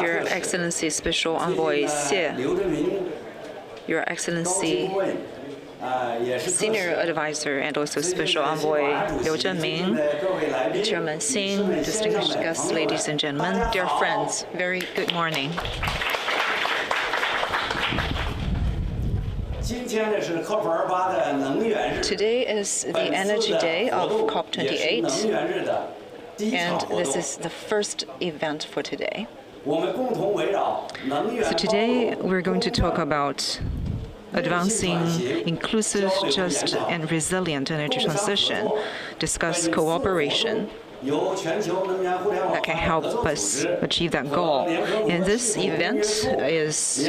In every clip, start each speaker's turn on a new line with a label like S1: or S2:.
S1: Your Excellency Special Envoy Xie, Your Excellency Senior Advisor and also Special Envoy Liu Zhenming, Chairman Xing, distinguished guests, ladies and gentlemen, dear friends, very good morning. Today is the Energy Day of COP28, and this is the first event for today. So today we're going to talk about advancing inclusive, just, and resilient energy transition, discuss cooperation that can help us achieve that goal. And this event is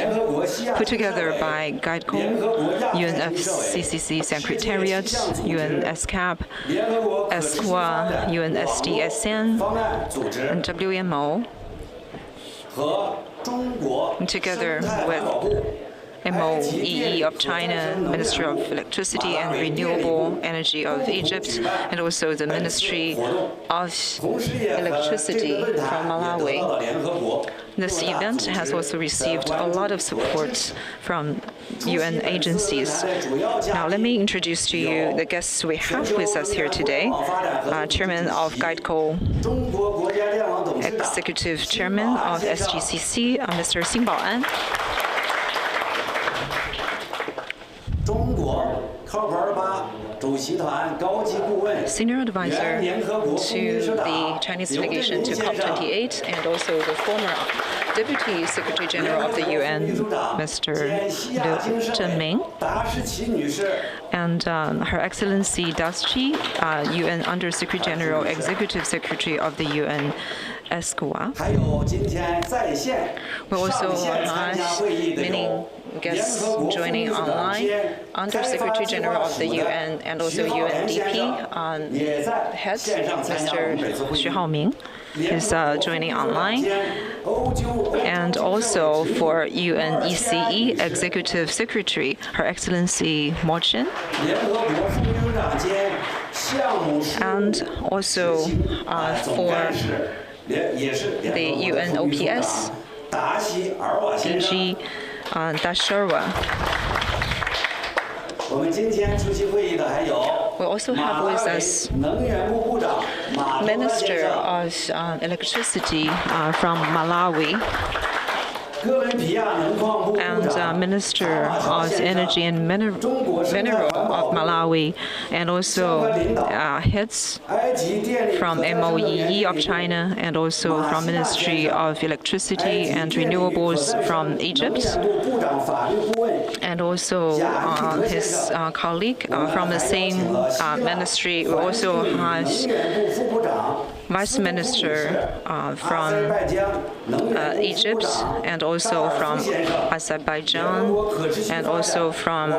S1: put together by GEIDCO, UNFCCC Secretariat, UNESCAP, UNESCWA, UNSDSN, and WMO, together with MOEE of China, Ministry of Electricity and Renewable Energy of Egypt, and also the Ministry of Electricity from Malawi. This event has also received a lot of support from UN agencies. Now, let me introduce to you the guests we have with us here today. Chairman of GEIDCO, Executive Chairman of SGCC, Mr. Xing Baoan. Senior advisor to the Chinese delegation to COP28 and also the former Deputy Secretary General of the UN, Mr. Liu Zhenming, and Her Excellency Dashti, UN Under Secretary General, Executive Secretary of the UNESCWA. We also have many guests joining online, Under Secretary General of the UN and also UNDP head, Mr. Xu Haoming, is joining online, and also for UNECE Executive Secretary, Her Excellency Mo Chen, and also for the UNOPS DG Dashti. We also have with us Minister of Electricity from Malawi, and Minister of Energy and Mineral of Malawi, and also heads from MOEE of China, and also from Ministry of Electricity and Renewables from Egypt, and also his colleague from the same ministry. We also have Vice Minister from Egypt, and also from Azerbaijan, and also from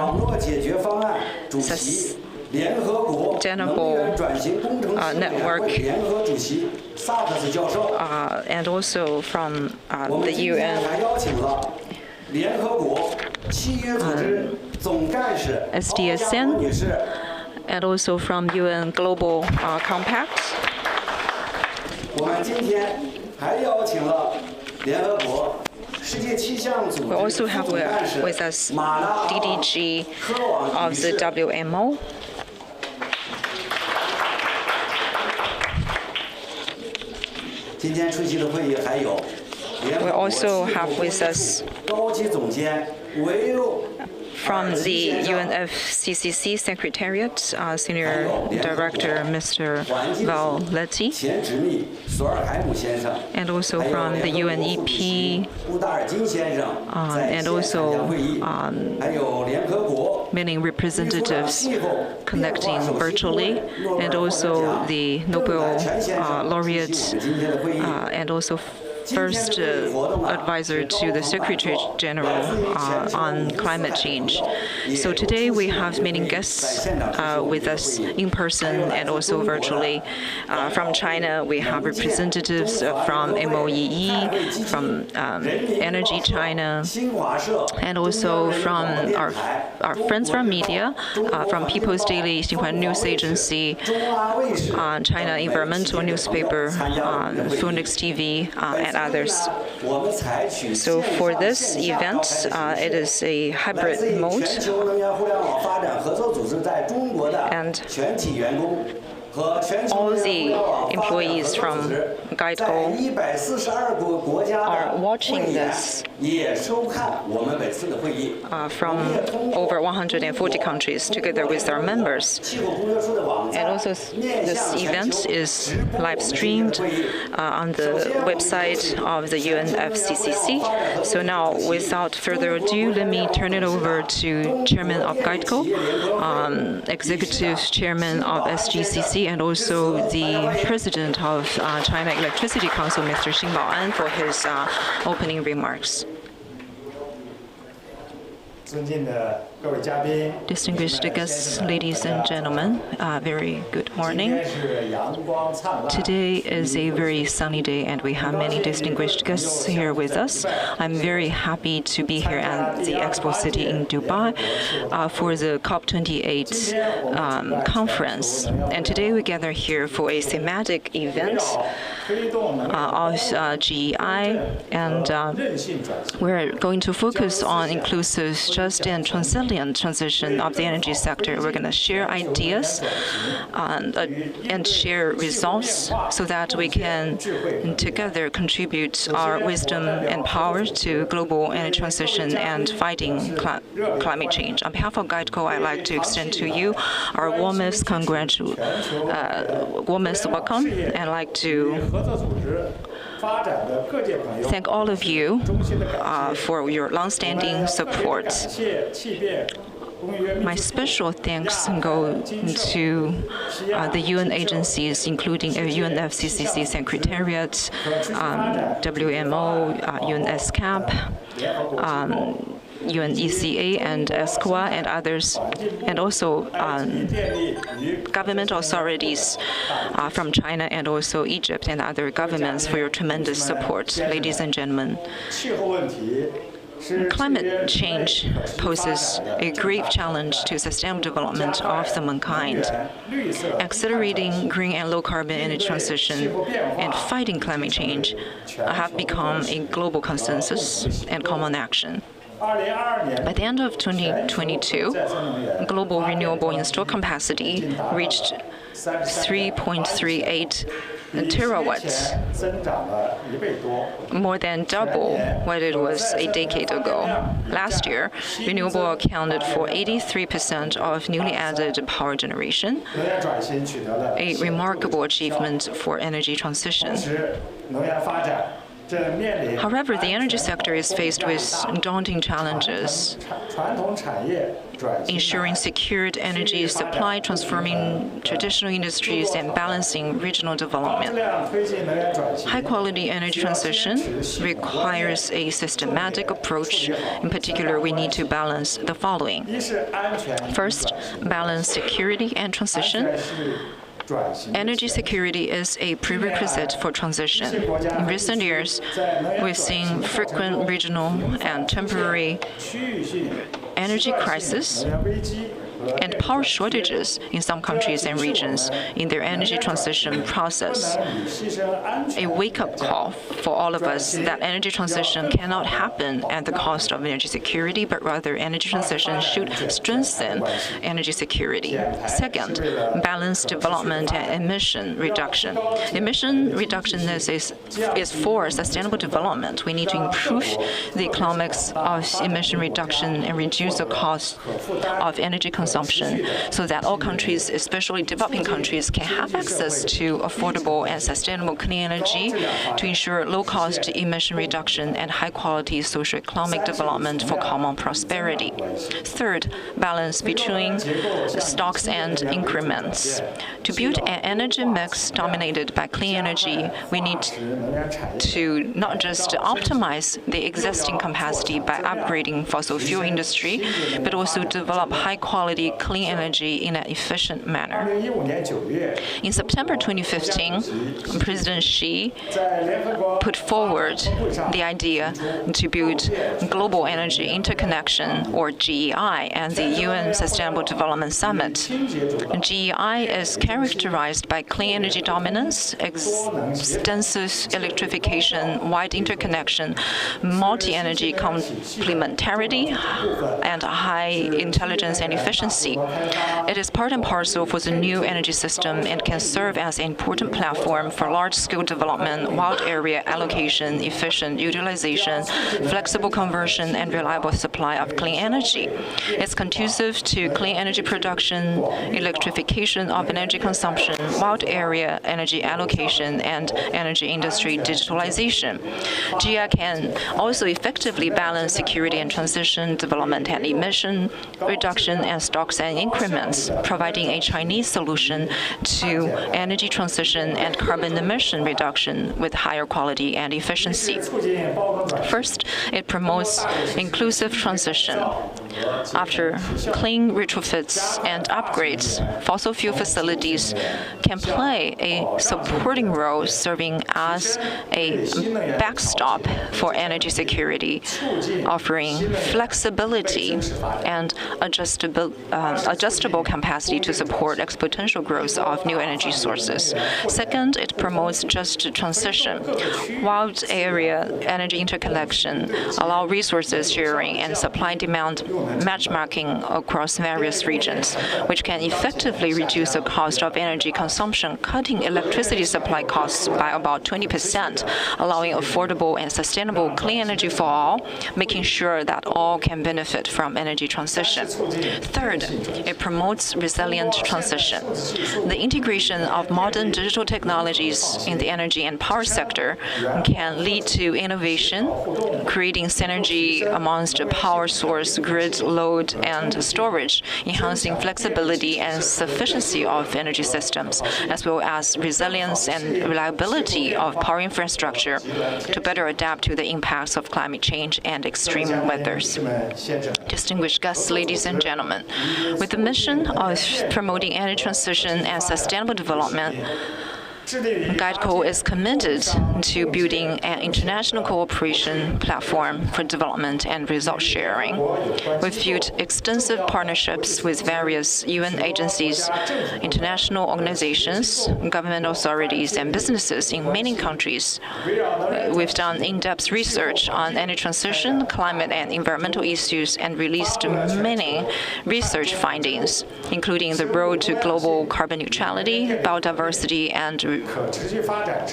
S1: Sustainable Network, and also from the UN SDSN, and also from UN Global Compact. We also have with us DDG of the WMO. We also have with us from the UNFCCC Secretariat, Senior Director Mr. Violetti, and also from the UNEP, and also many representatives connecting virtually, and also the Nobel laureates, and also first advisor to the Secretary General on climate change. So today we have many guests with us in person and also virtually. From China, we have representatives from MOEE, from Energy China, and also from our friends from media, from People's Daily, Xinhua News Agency, China Environmental Newspaper, Phoenix TV, and others. So for this event, it is a hybrid mode, and all the employees from GEIDCO are watching this from over 140 countries together with our members. And also this event is live streamed on the website of the UNFCCC. So now, without further ado, let me turn it over to Chairman of GEIDCO, Executive Chairman of SGCC, and also the President of China Electricity Council, Mr. Baoan, for his opening remarks. Distinguished guests, ladies and gentlemen, very good morning. Today is a very sunny day, and we have many distinguished guests here with us. I'm very happy to be here at the Expo City in Dubai for the COP28 conference. And today we gather here for a thematic event of GEI, and we're going to focus on inclusive, just, and resilient transition of the energy sector. We're going to share ideas and share results so that we can together contribute our wisdom and power to global energy transition and fighting climate change. On behalf of GEIDCO, I'd like to extend to you our warmest welcome, and I'd like to thank all of you for your long-standing support. My special thanks go to the UN agencies, including UNFCCC Secretariat, WMO, UNESCAP, UNECA and UNESCWA and others, and also government authorities from China and also Egypt and other governments for your tremendous support. Ladies and gentlemen, climate change poses a grave challenge to sustainable development of the mankind. Accelerating green and low-carbon energy transition and fighting climate change have become a global consensus and common action. By the end of 2022, global renewable installed capacity reached 3.38 terawatts, more than double what it was a decade ago. Last year, renewable accounted for 83% of newly added power generation, a remarkable achievement for energy transition. However, the energy sector is faced with daunting challenges: ensuring secured energy supply, transforming traditional industries, and balancing regional development. High-quality energy transition requires a systematic approach. In particular, we need to balance the following. First, balance security and transition. Energy security is a prerequisite for transition. In recent years, we've seen frequent regional and temporary energy crises and power shortages in some countries and regions in their energy transition process. A wake-up call for all of us that energy transition cannot happen at the cost of energy security, but rather energy transition should strengthen energy security. Second, balanced development and emission reduction. Emission reduction is for sustainable development. We need to improve the economics of emission reduction and reduce the cost of energy consumption consumption so that all countries, especially developing countries, can have access to affordable and sustainable clean energy to ensure low-cost emission reduction and high-quality socio-economic development for common prosperity. Third, balance between stocks and increments. To build an energy mix dominated by clean energy, we need to not just optimize the existing capacity by upgrading fossil fuel industry, but also develop high-quality clean energy in an efficient manner. In September 2015, President Xi put forward the idea to build Global Energy Interconnection, or GEI, and the UN Sustainable Development Summit. GEI is characterized by clean energy dominance, extensive electrification, wide interconnection, multi-energy complementarity, and high intelligence and efficiency. It is part and parcel for the new energy system and can serve as an important platform for large-scale development, wide area allocation, efficient utilization, flexible conversion, and reliable supply of clean energy. It's conducive to clean energy production, electrification of energy consumption, wide area energy allocation, and energy industry digitalization. GEI can also effectively balance security and transition, development and emission reduction, and stocks and increments, providing a Chinese solution to energy transition and carbon emission reduction with higher quality and efficiency. First, it promotes inclusive transition. After clean retrofits and upgrades, fossil fuel facilities can play a supporting role, serving as a backstop for energy security, offering flexibility and adjustable capacity to support exponential growth of new energy sources. Second, it promotes just transition. Wide area energy interconnection allow resources sharing and supply-demand matchmaking across various regions, which can effectively reduce the cost of energy consumption, cutting electricity supply costs by about 20%, allowing affordable and sustainable clean energy for all, making sure that all can benefit from energy transition. Third, it promotes resilient transition. The integration of modern digital technologies in the energy and power sector can lead to innovation, creating synergy amongst power source, grid, load, and storage, enhancing flexibility and sufficiency of energy systems, as well as resilience and reliability of power infrastructure to better adapt to the impacts of climate change and extreme weathers. Distinguished guests, ladies and gentlemen, with the mission of promoting energy transition and sustainable development, GEIDCO is committed to building an international cooperation platform for development and result sharing. We've built extensive partnerships with various UN agencies, international organizations, government authorities, and businesses in many countries. We've done in-depth research on energy transition, climate and environmental issues, and released many research findings, including the road to global carbon neutrality, biodiversity, and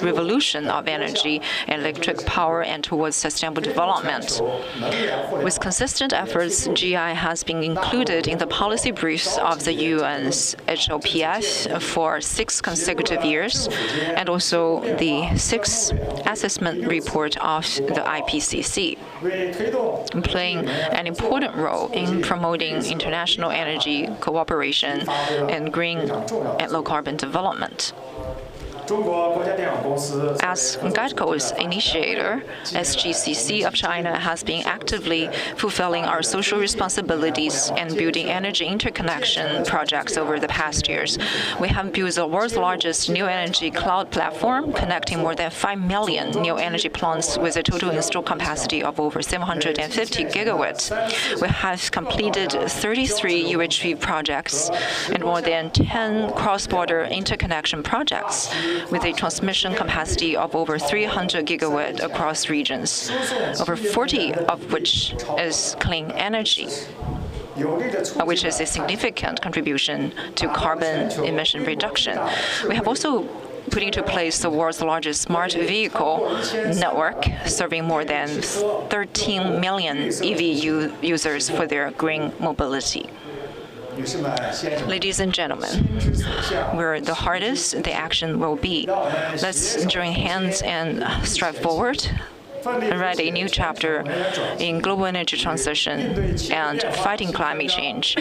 S1: revolution of energy and electric power and towards sustainable development. With consistent efforts, GEI has been included in the policy briefs of the UN's HLPF for 6 consecutive years, and also the 6th assessment report of the IPCC, playing an important role in promoting international energy cooperation and green and low-carbon development. As GEIDCO's initiator, SGCC of China has been actively fulfilling our social responsibilities and building energy interconnection projects over the past years. We have built the world's largest new energy cloud platform, connecting more than 5 million new energy plants with a total installed capacity of over 750 gigawatts. We have completed 33 UHV projects and more than 10 cross-border interconnection projects, with a transmission capacity of over 300 gigawatt across regions, over 40 of which is clean energy, which is a significant contribution to carbon emission reduction. We have also put into place the world's largest smart vehicle network, serving more than 13 million EV users for their green mobility. Ladies and gentlemen, where the hardest the action will be, let's join hands and strive forward and write a new chapter in global energy transition and fighting climate change.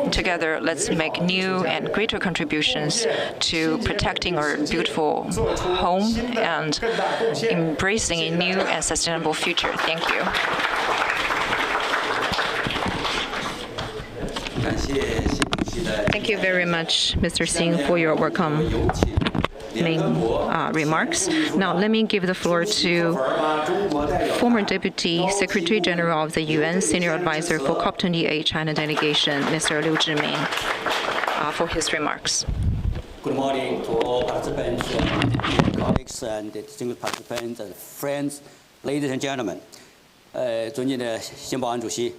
S1: Together, let's make new and greater contributions to protecting our beautiful home and embracing a new and sustainable future. Thank you. Thank you very much, Mr. Singh, for your welcoming remarks. Now, let me give the floor to former Deputy Secretary General of the UN, Senior Advisor for COP28 China Delegation, Mr. Liu Zhiming, for his remarks.
S2: Good morning to all participants, colleagues, and distinguished participants, and friends, ladies and gentlemen. 尊敬的先保安主席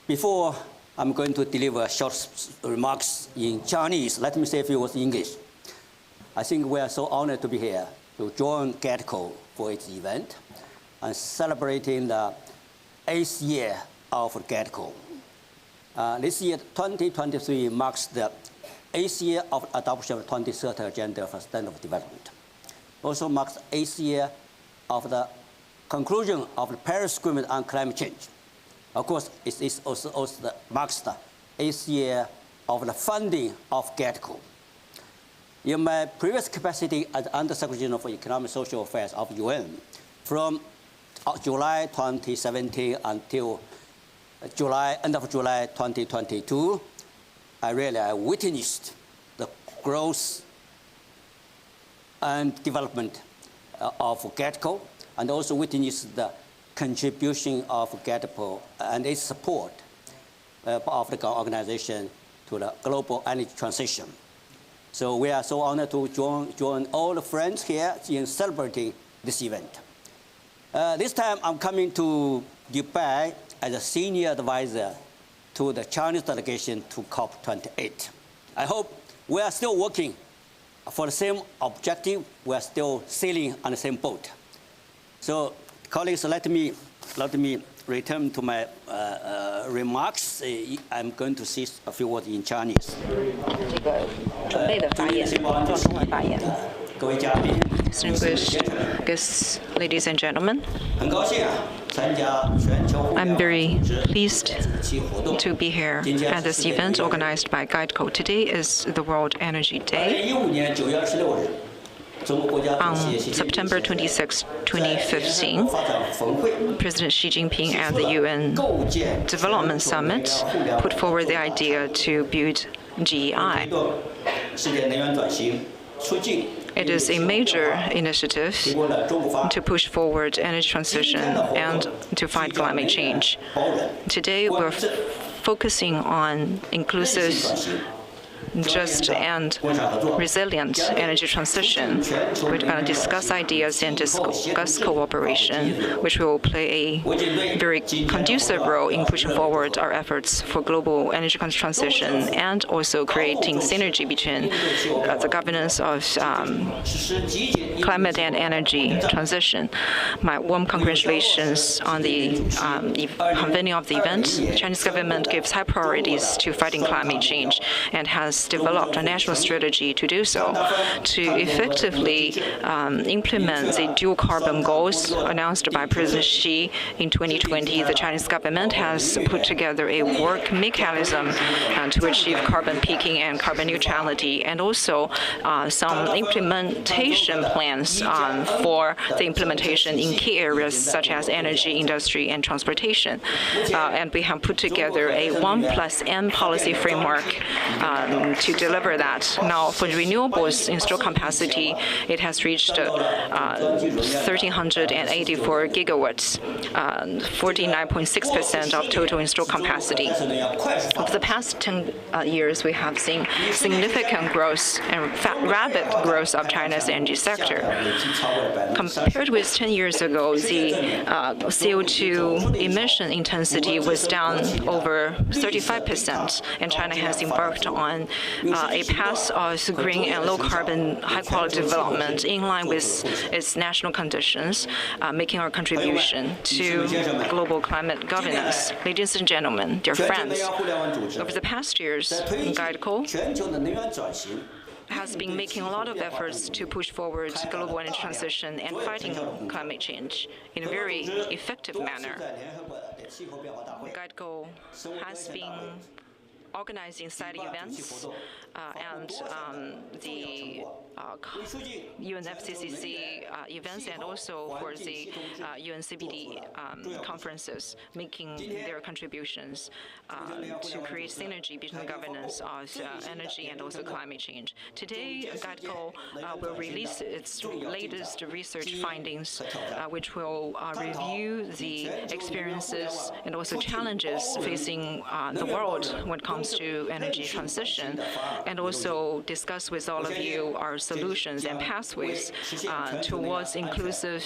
S2: Before I'm going to deliver short remarks in Chinese, let me say a few words in English. I think we are so honored to be here to join GEIDCO for its event and celebrating the 8th year of GEIDCO. This year, 2023, marks the 8th year of adoption of the 2030 Agenda for Sustainable Development. Also marks the 8th year of the conclusion of the Paris Agreement on climate change. Of course, it also marks the 8th year of the funding of GEIDCO. In my previous capacity as Under-Secretary for Economic and Social Affairs of UN, from July 2017 until end of July 2022, I witnessed the growth and development of GEIDCO, and also witnessed the contribution of GEIDCO and its support of the organization to the global energy transition. So we are so honored to join all the friends here in celebrating this event. This time I'm coming to Dubai as a senior advisor to the Chinese delegation to COP28. I hope we are still working for the same objective. We are still sailing on the same boat. So colleagues, let me return to my remarks. I'm going to say a few words in Chinese.
S1: Distinguished guests, ladies and gentlemen, I'm very pleased to be here at this event organized by GEIDCO. Today is the World Energy Day. On September 26, 2015, President Xi Jinping at the UN Development Summit put forward the idea to build GEI. It is a major initiative to push forward energy transition and to fight climate change. Today, we're focusing on inclusive, just and resilient energy transition. We're going to discuss ideas and discuss cooperation, which will play a very conducive role in pushing forward our efforts for global energy transition and also creating synergy between the governance of climate and energy transition. My warm congratulations on the convening of the event. The Chinese government gives high priorities to fighting climate change and has developed a national strategy to do so. To effectively implement the dual carbon goals announced by President Xi in 2020, the Chinese government has put together a work mechanism to achieve carbon peaking and carbon neutrality, and also some implementation plans for the implementation in key areas such as energy, industry, and transportation. And we have put together a 1+N policy framework to deliver that. Now, for renewables installed capacity, it has reached 1,384 gigawatts, 49.6% of total installed capacity. Over the past 10 years, we have seen significant growth and rapid growth of China's energy sector. Compared with 10 years ago, the CO2 emission intensity was down over 35%, and China has embarked on a path of green and low-carbon, high-quality development in line with its national conditions, making our contribution to global climate governance. Ladies and gentlemen, dear friends, over the past years, GEIDCO has been making a lot of efforts to push forward global energy transition and fighting climate change in a very effective manner. GEIDCO has been organizing side events and the UNFCCC events, and also for the UNCBD conferences, making their contributions to create synergy between the governance of energy and also climate change. Today, GEIDCO will release its latest research findings, which will review the experiences and also challenges facing the world when it comes to energy transition, and also discuss with all of you our solutions and pathways towards inclusive,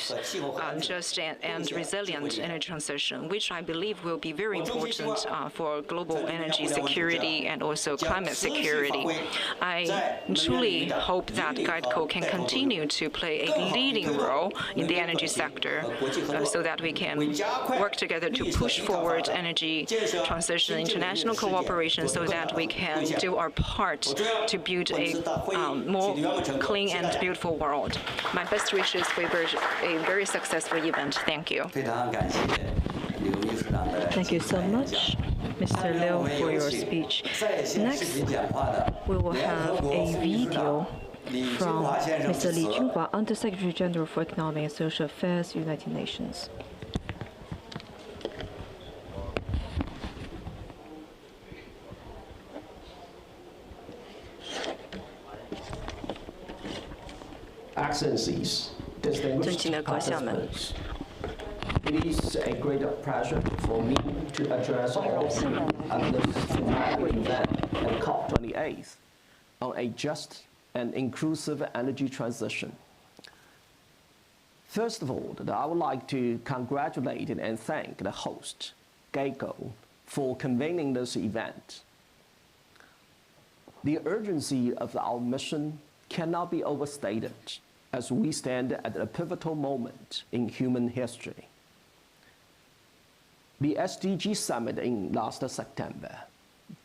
S1: just and resilient energy transition, which I believe will be very important for global energy security and also climate security. I truly hope that GEIDCO can continue to play a leading role in the energy sector so that we can work together to push forward energy transition, international cooperation, so that we can do our part to build a more clean and beautiful world. My best wishes for a very successful event. Thank you.
S3: Thank you so much, Mr. Liu, for your speech. Next, we will have a video from Mr. Junhua, Under-Secretary General for Economic and Social Affairs, United Nations.
S4: Excellencies, distinguished participants, it is a great pleasure for me to address all of you at this thematic event at COP28 on a just and inclusive energy transition. First of all, I would like to congratulate and thank the host, GEIDCO, for convening this event. The urgency of our mission cannot be overstated, as we stand at a pivotal moment in human history. The SDG summit in last September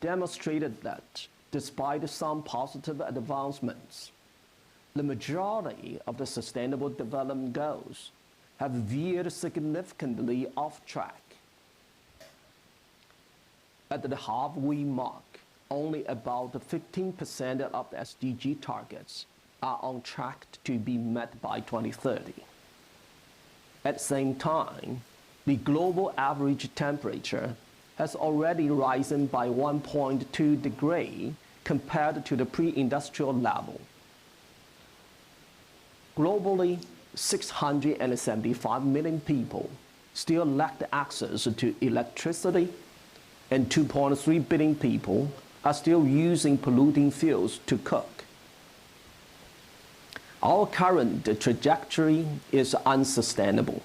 S4: demonstrated that despite some positive advancements, the majority of the Sustainable Development Goals have veered significantly off track. At the halfway mark, only about 15% of the SDG targets are on track to be met by 2030. At the same time, the global average temperature has already risen by 1.2 degrees compared to the pre-industrial level. Globally, 675 million people still lack access to electricity, and 2.3 billion people are still using polluting fuels to cook. Our current trajectory is unsustainable,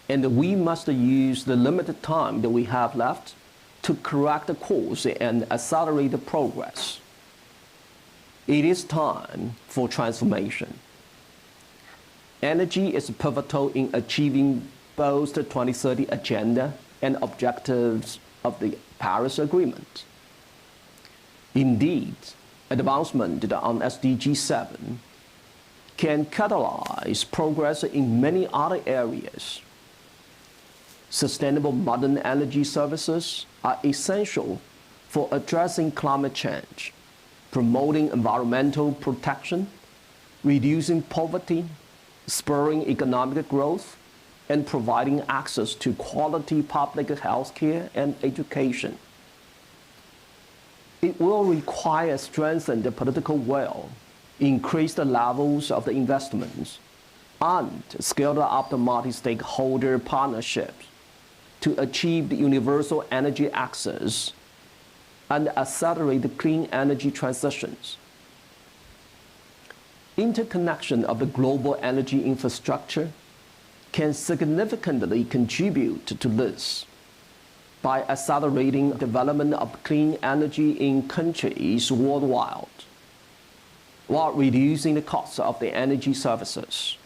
S4: and we must use the limited time that we have left to correct the course and accelerate the progress. It is time for transformation. Energy is pivotal in achieving both the 2030 agenda and objectives of the Paris Agreement. Indeed, advancement on SDG 7 can catalyze progress in many other areas. Sustainable modern energy services are essential for addressing climate change, promoting environmental protection, reducing poverty, spurring economic growth, and providing access to quality public health care and education. It will require strengthened political will, increased levels of the investments, and scaled up the multi-stakeholder partnerships to achieve the universal energy access and accelerate the clean energy transitions. Interconnection of the global energy infrastructure can significantly contribute to this. by accelerating development of clean energy in countries worldwide, while reducing the cost of the energy services.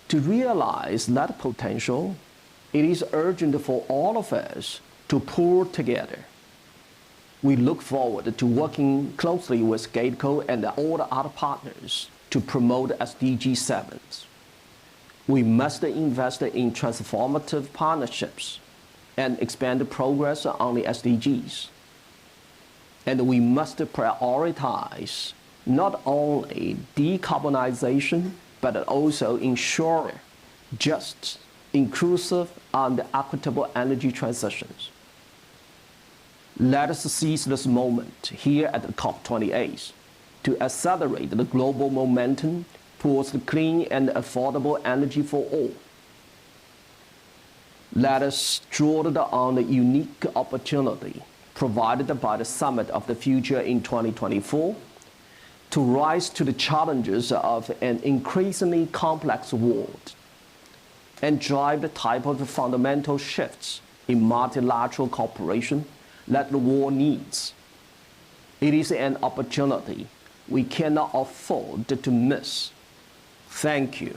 S4: To realize that potential, it is urgent for all of us to pull together. We look forward to working closely with GEIDCO and all the other partners to promote SDG 7. We must invest in transformative partnerships and expand the progress on the SDGs. And we must prioritize not only decarbonization, but also ensure just, inclusive, and equitable energy transitions. Let us seize this moment here at the COP28 to accelerate the global momentum towards the clean and affordable energy for all. Let us draw on the unique opportunity provided by the Summit of the Future in 2024 to rise to the challenges of an increasingly complex world and drive the type of fundamental shifts in multilateral cooperation that the world needs. It is an opportunity we cannot afford to miss. Thank you.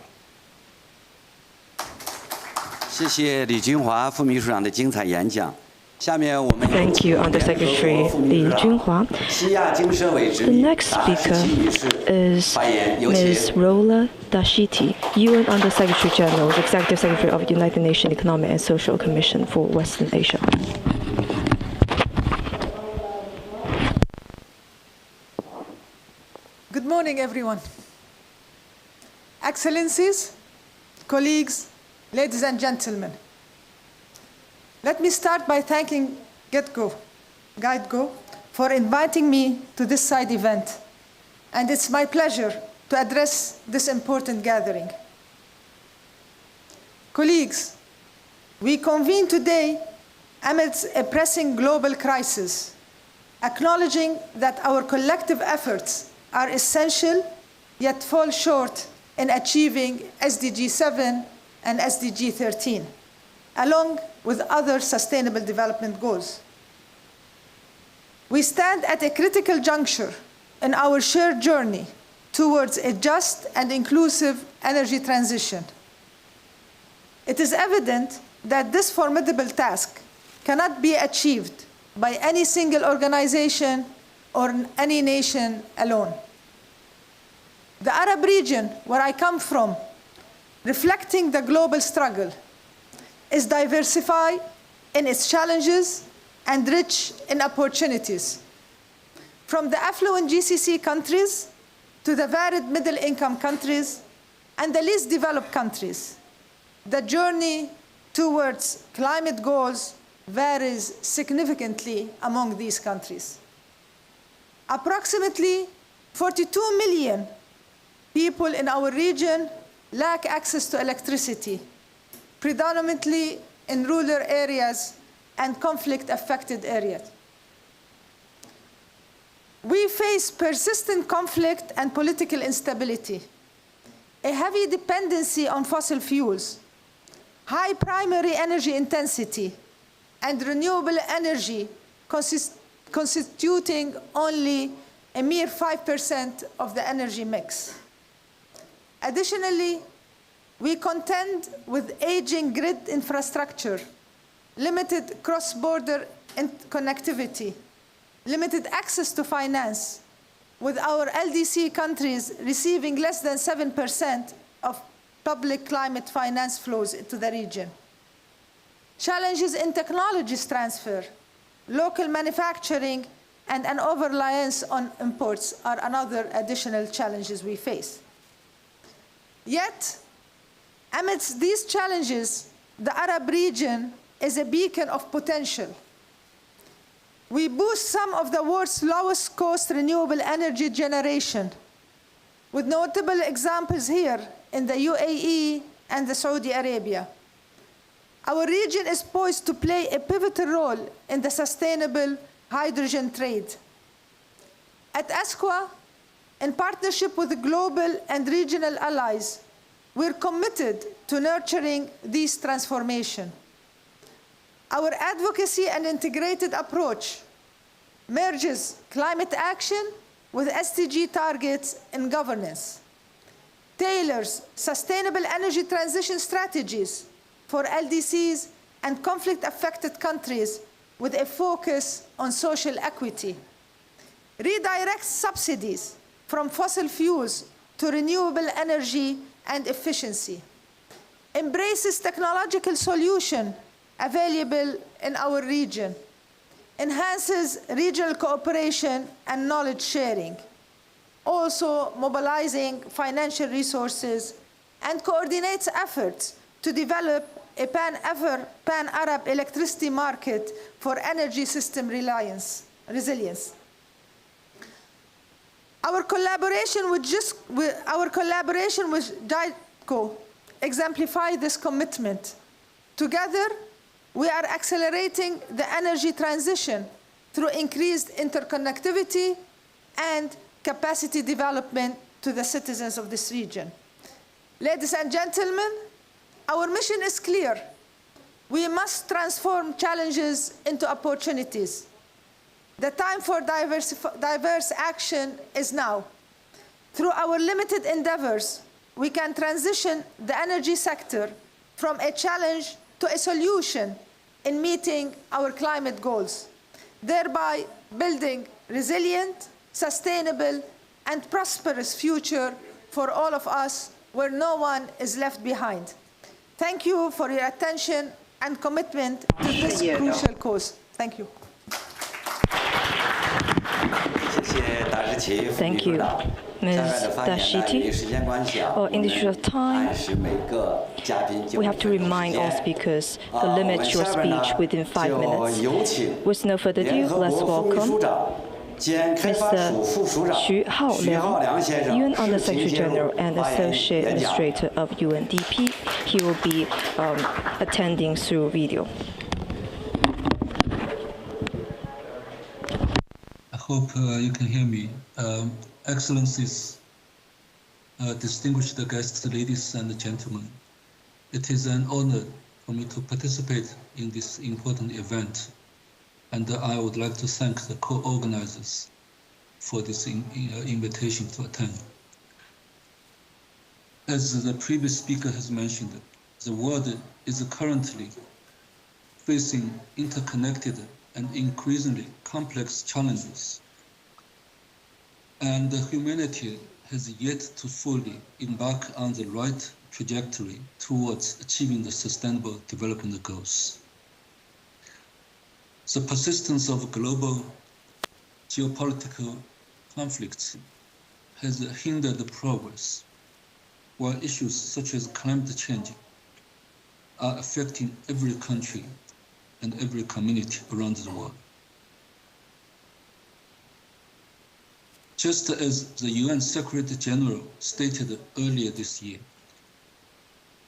S5: 谢谢李军华副秘书长的精彩演讲。下面我们
S3: Thank you, Undersecretary Li Junhua.
S5: 西亚经社委执
S3: The
S5: 理
S3: next
S5: 达什
S3: speaker
S5: 奇女士
S3: is
S5: 发言，有请。
S3: Ms.Rola Dashti, UN Undersecretary General, Executive Secretary of the United Nations Economic and Social Commission for Western Asia.
S6: Good morning, everyone. Excellencies, colleagues, ladies and gentlemen. Let me start by thanking GEIDCO for inviting me to this side event. And it's my pleasure to address this important gathering. Colleagues, we convene today amidst a pressing global crisis, acknowledging that our collective efforts are essential, yet fall short in achieving SDG 7 and SDG 13, along with other sustainable development goals. We stand at a critical juncture in our shared journey towards a just and inclusive energy transition. It is evident that this formidable task cannot be achieved by any single organization or any nation alone. The Arab region, where I come from, reflecting the global struggle, is diversified in its challenges and rich in opportunities. From the affluent GCC countries to the varied middle-income countries and the least developed countries, the journey towards climate goals varies significantly among these countries. Approximately 42 million people in our region lack access to electricity, predominantly in rural areas and conflict-affected areas. We face persistent conflict and political instability, a heavy dependency on fossil fuels, high primary energy intensity, and renewable energy constituting only a mere 5% of the energy mix. Additionally, we contend with aging grid infrastructure, limited cross-border connectivity, limited access to finance, with our LDC countries receiving less than 7% of public climate finance flows into the region. Challenges in technologies transfer, local manufacturing, and an over-reliance on imports are another additional challenges we face. Yet, amidst these challenges, the Arab region is a beacon of potential. We boost some of the world's lowest cost renewable energy generation, with notable examples here in the UAE and the Saudi Arabia. Our region is poised to play a pivotal role in the sustainable hydrogen trade. At UNESCWA, in partnership with the global and regional allies, we're committed to nurturing these transformations. Our advocacy and integrated approach merges climate action with SDG targets and governance, tailors sustainable energy transition strategies for LDCs and conflict-affected countries with a focus on social equity, redirects subsidies from fossil fuels to renewable energy and efficiency, embraces technological solutions available in our region, enhances regional cooperation and knowledge sharing, also mobilizing financial resources, and coordinates efforts to develop a pan-Arab electricity market for energy system resilience. Our collaboration with GEIDCO exemplifies this commitment. Together, we are accelerating the energy transition through increased interconnectivity and capacity development to the citizens of this region. Ladies and gentlemen, our mission is clear. We must transform challenges into opportunities. The time for diverse action is now. Through our limited endeavors, we can transition the energy sector from a challenge to a solution in meeting our climate goals, thereby building resilient, sustainable, and prosperous future for all of us where no one is left behind. Thank you for your attention and commitment to this crucial cause. Thank you.
S3: Thank you, Ms. Dashti. In the interest of time, we have to remind all speakers to limit your speech within 5 minutes. With no further ado, let's welcome Mr. Xu Haoliang, UN Under-Secretary General and Associate Administrator of UNDP. He will be attending through video.
S7: I hope you can hear me. Excellencies, distinguished guests, ladies and gentlemen, it is an honor for me to participate in this important event, and I would like to thank the co-organizers for this invitation to attend. As the previous speaker has mentioned, the world is currently facing interconnected and increasingly complex challenges, and humanity has yet to fully embark on the right trajectory towards achieving the Sustainable Development Goals. The persistence of global geopolitical conflicts has hindered progress, while issues such as climate change are affecting every country and every community around the world. Just as the UN Secretary General stated earlier this year,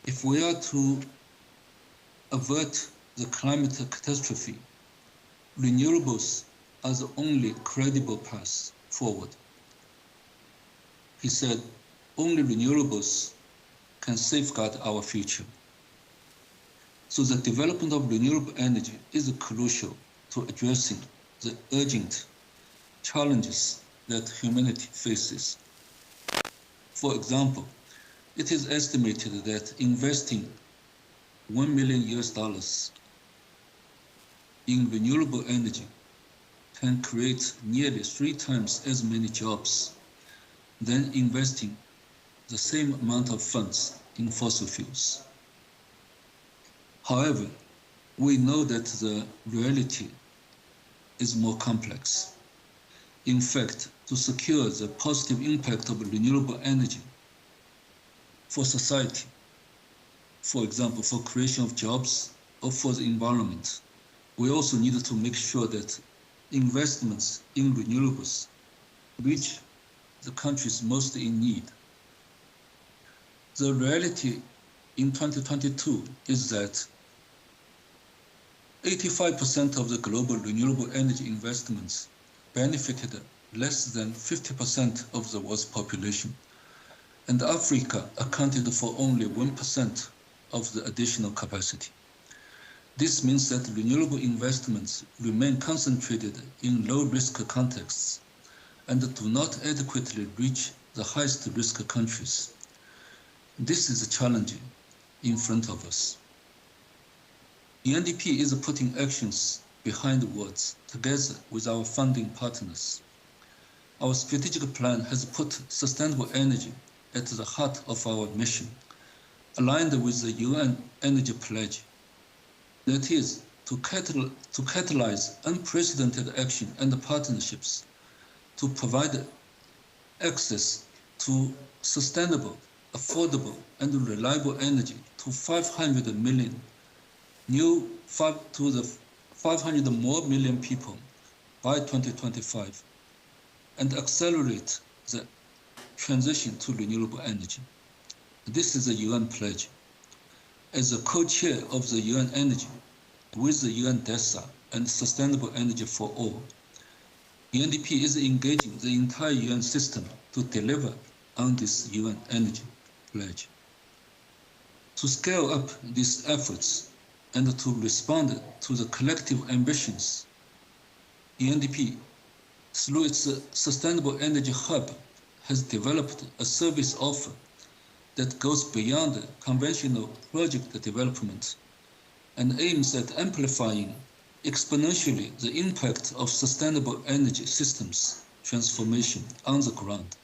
S7: if we are to avert the climate catastrophe, renewables are the only credible path forward. He said, only renewables can safeguard our future. So the development of renewable energy is crucial to addressing the urgent challenges that humanity faces. For example, it is estimated that investing $1 million in renewable energy can create nearly 3 times as many jobs than investing the same amount of funds in fossil fuels. However, we know that the reality is more complex. In fact, to secure the positive impact of renewable energy for society, for example, for creation of jobs or for the environment, we also need to make sure that investments in renewables reach the countries most in need. The reality in 2022 is that 85% of the global renewable energy investments benefited less than 50% of the world's population, and Africa accounted for only 1% of the additional capacity. This means that renewable investments remain concentrated in low-risk contexts and do not adequately reach the highest-risk countries. This is a challenge in front of us. UNDP is putting actions behind words together with our funding partners. Our strategic plan has put sustainable energy at the heart of our mission, aligned with the UN Energy Pledge. That is, to catalyze unprecedented action and partnerships to provide access to sustainable, affordable, and reliable energy to 500 million to the 500 more million people by 2025, and accelerate the transition to renewable energy. This is a UN pledge. As a co-chair of the UN Energy with the UN DESA and Sustainable Energy for All, UNDP is engaging the entire UN system to deliver on this UN Energy pledge. To scale up these efforts and to respond to the collective ambitions, UNDP, through its Sustainable Energy Hub, has developed a service offer that goes beyond conventional project development and aims at amplifying exponentially the impact of sustainable energy systems transformation on the ground.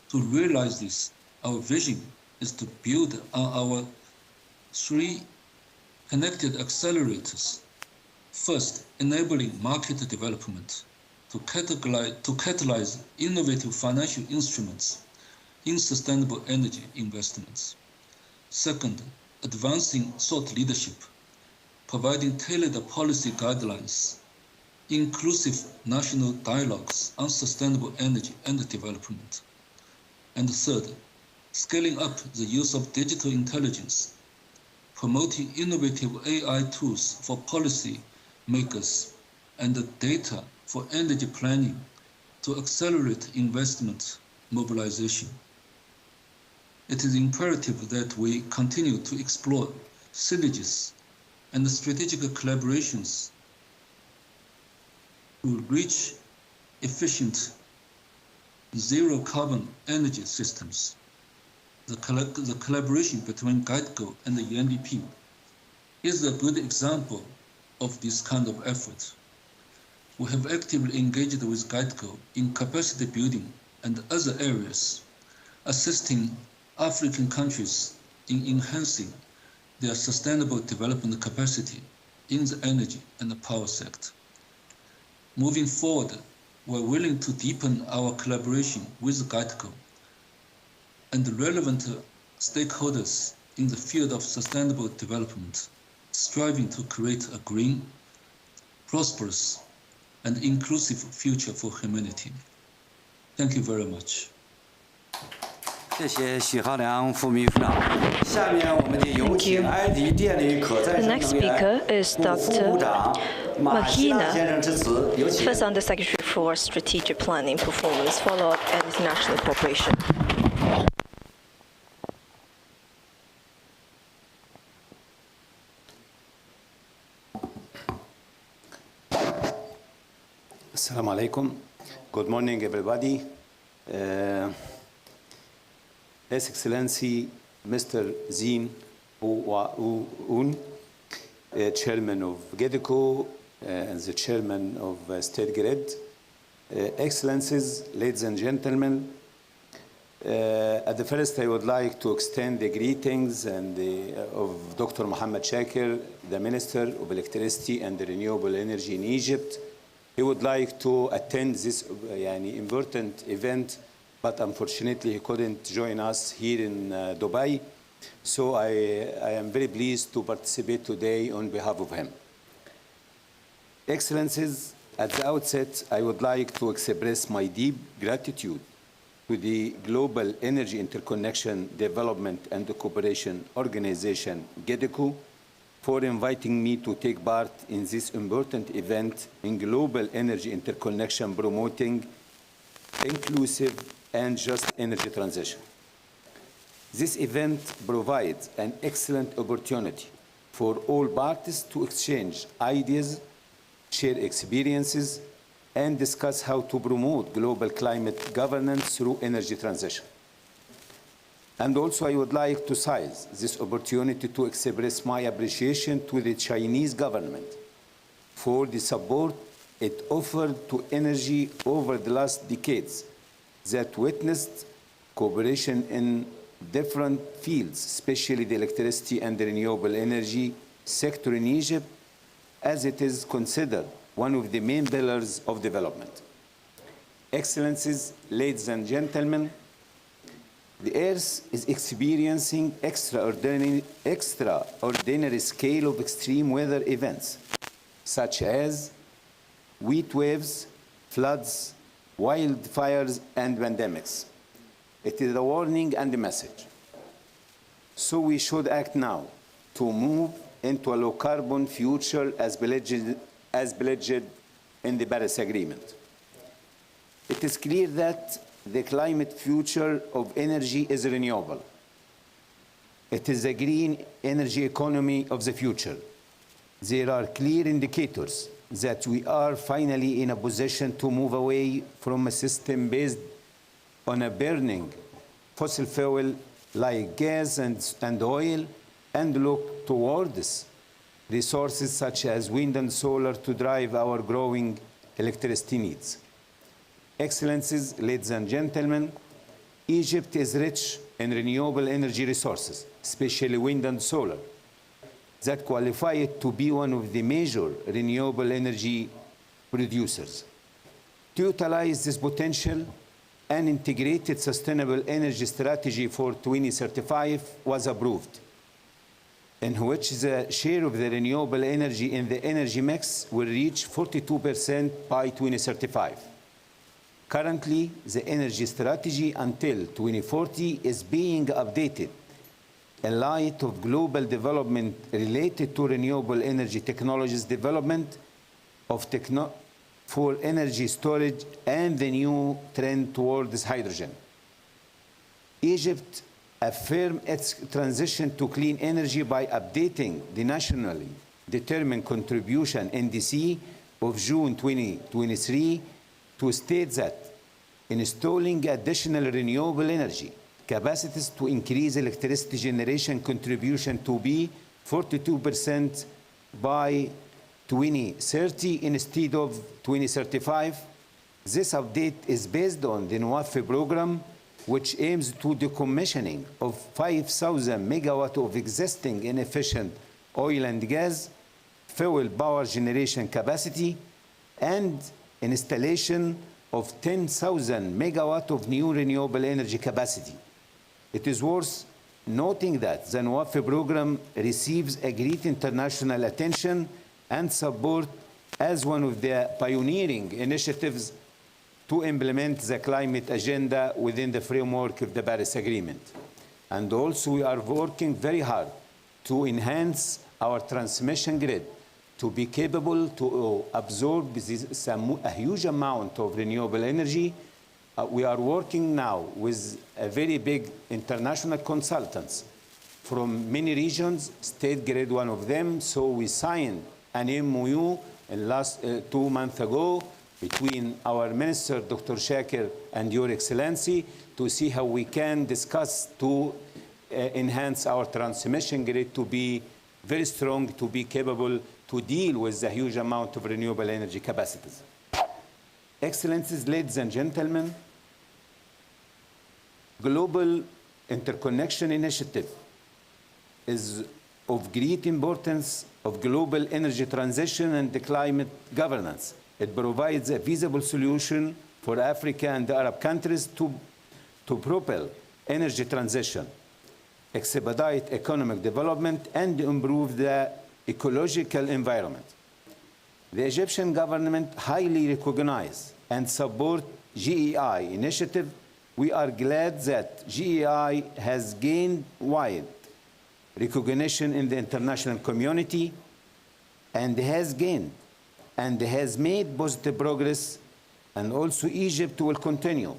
S7: To realize this, our vision is to build on our 3 connected accelerators. First, enabling market development to catalyze innovative financial instruments in sustainable energy investments. Second, advancing thought leadership, providing tailored policy guidelines, inclusive national dialogues on sustainable energy and development. And third, scaling up the use of digital intelligence, promoting innovative AI tools for policy makers and data for energy planning to accelerate investment mobilization. It is imperative that we continue to explore synergies and strategic collaborations to reach efficient zero-carbon energy systems. The collaboration between GEIDCO and the UNDP is a good example of this kind of effort. We have actively engaged with GEIDCO in capacity building and other areas, assisting African countries in enhancing their sustainable development capacity in the energy and the power sector. Moving forward, we're willing to deepen our collaboration with GEIDCO and the relevant stakeholders in the field of sustainable development, striving to create a green, prosperous, and inclusive future for humanity. Thank you very much.
S5: 谢谢许浩良副秘书长。下面我们就有请埃及电力可再生能源副部长马希纳先生致辞。有请。
S3: First Undersecretary for Strategic Planning, Performance, Follow-up and International Cooperation.
S8: Assalamu alaikum. Good morning, everybody. His Excellency Mr. Zhenhua, Chairman of GEIDCO and the Chairman of State Grid, Excellencies, ladies and gentlemen, at the first I would like to extend the greetings of Dr. Mohamed Shakir, the Minister of Electricity and Renewable Energy in Egypt. He would like to attend this important event, but unfortunately he couldn't join us here in Dubai. So I am very pleased to participate today on behalf of him. Excellencies, at the outset, I would like to express my deep gratitude to the Global Energy Interconnection Development and Cooperation Organization, GEIDCO, for inviting me to take part in this important event in global energy interconnection promoting inclusive and just energy transition. This event provides an excellent opportunity for all parties to exchange ideas, share experiences, and discuss how to promote global climate governance through energy transition. And also, I would like to seize this opportunity to express my appreciation to the Chinese government for the support it offered to energy over the last decades that witnessed cooperation in different fields, especially the electricity and the renewable energy sector in Egypt, as it is considered one of the main pillars of development. Excellencies, ladies and gentlemen, the Earth is experiencing extraordinary scale of extreme weather events, such as heat waves, floods, wildfires, and pandemics. It is a warning and a message. So we should act now to move into a low-carbon future as pledged in the Paris Agreement. It is clear that the climate future of energy is renewable. It is a green energy economy of the future. There are clear indicators that we are finally in a position to move away from a system based on a burning fossil fuel like gas and oil and look towards resources such as wind and solar to drive our growing electricity needs. Excellencies, ladies and gentlemen, Egypt is rich in renewable energy resources, especially wind and solar, that qualify it to be one of the major renewable energy producers. To utilize this potential, an integrated sustainable energy strategy for 2035 was approved, in which the share of the renewable energy in the energy mix will reach 42% by 2035. Currently, the energy strategy until 2040 is being updated in light of global development related to renewable energy technologies development for energy storage and the new trend towards hydrogen. Egypt affirmed its transition to clean energy by updating the nationally determined contribution NDC of June 2023 to state that installing additional renewable energy capacities to increase electricity generation contribution to be 42% by 2030 instead of 2035. This update is based on the NWAF program, which aims to decommissioning of 5,000 megawatts of existing inefficient oil and gas fuel power generation capacity and installation of 10,000 megawatts of new renewable energy capacity. It is worth noting that the NWAF program receives a great international attention and support as one of the pioneering initiatives to implement the climate agenda within the framework of the Paris Agreement. And also we are working very hard to enhance our transmission grid to be capable to absorb a huge amount of renewable energy. We are working now with a very big international consultants from many regions, State Grid one of them, so we signed an MOU last 2 months ago between our Minister, Dr. Shakir, and Your Excellency to see how we can discuss to enhance our transmission grid to be very strong, to be capable to deal with the huge amount of renewable energy capacities. Excellencies, ladies and gentlemen, Global Interconnection Initiative is of great importance of global energy transition and the climate governance. It provides a feasible solution for Africa and the Arab countries to propel energy transition, expedite economic development, and improve the ecological environment. The Egyptian government highly recognizes and supports GEI initiative. We are glad that GEI has gained wide recognition in the international community and has made positive progress, and also Egypt will continue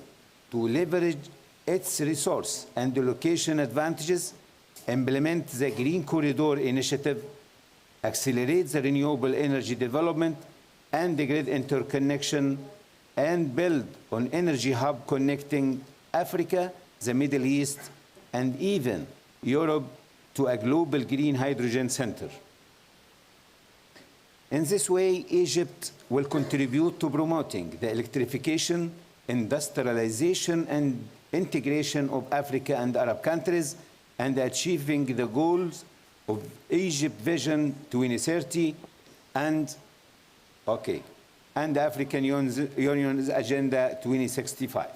S8: to leverage its resource and the location advantages, implement the Green Corridor initiative, accelerate the renewable energy development and the grid interconnection, and build on energy hub connecting Africa, the Middle East, and even Europe to a global green hydrogen center. In this way, Egypt will contribute to promoting the electrification, industrialization, and integration of Africa and Arab countries, and achieving the goals of Egypt Vision 2030 and African Union's Agenda 2065.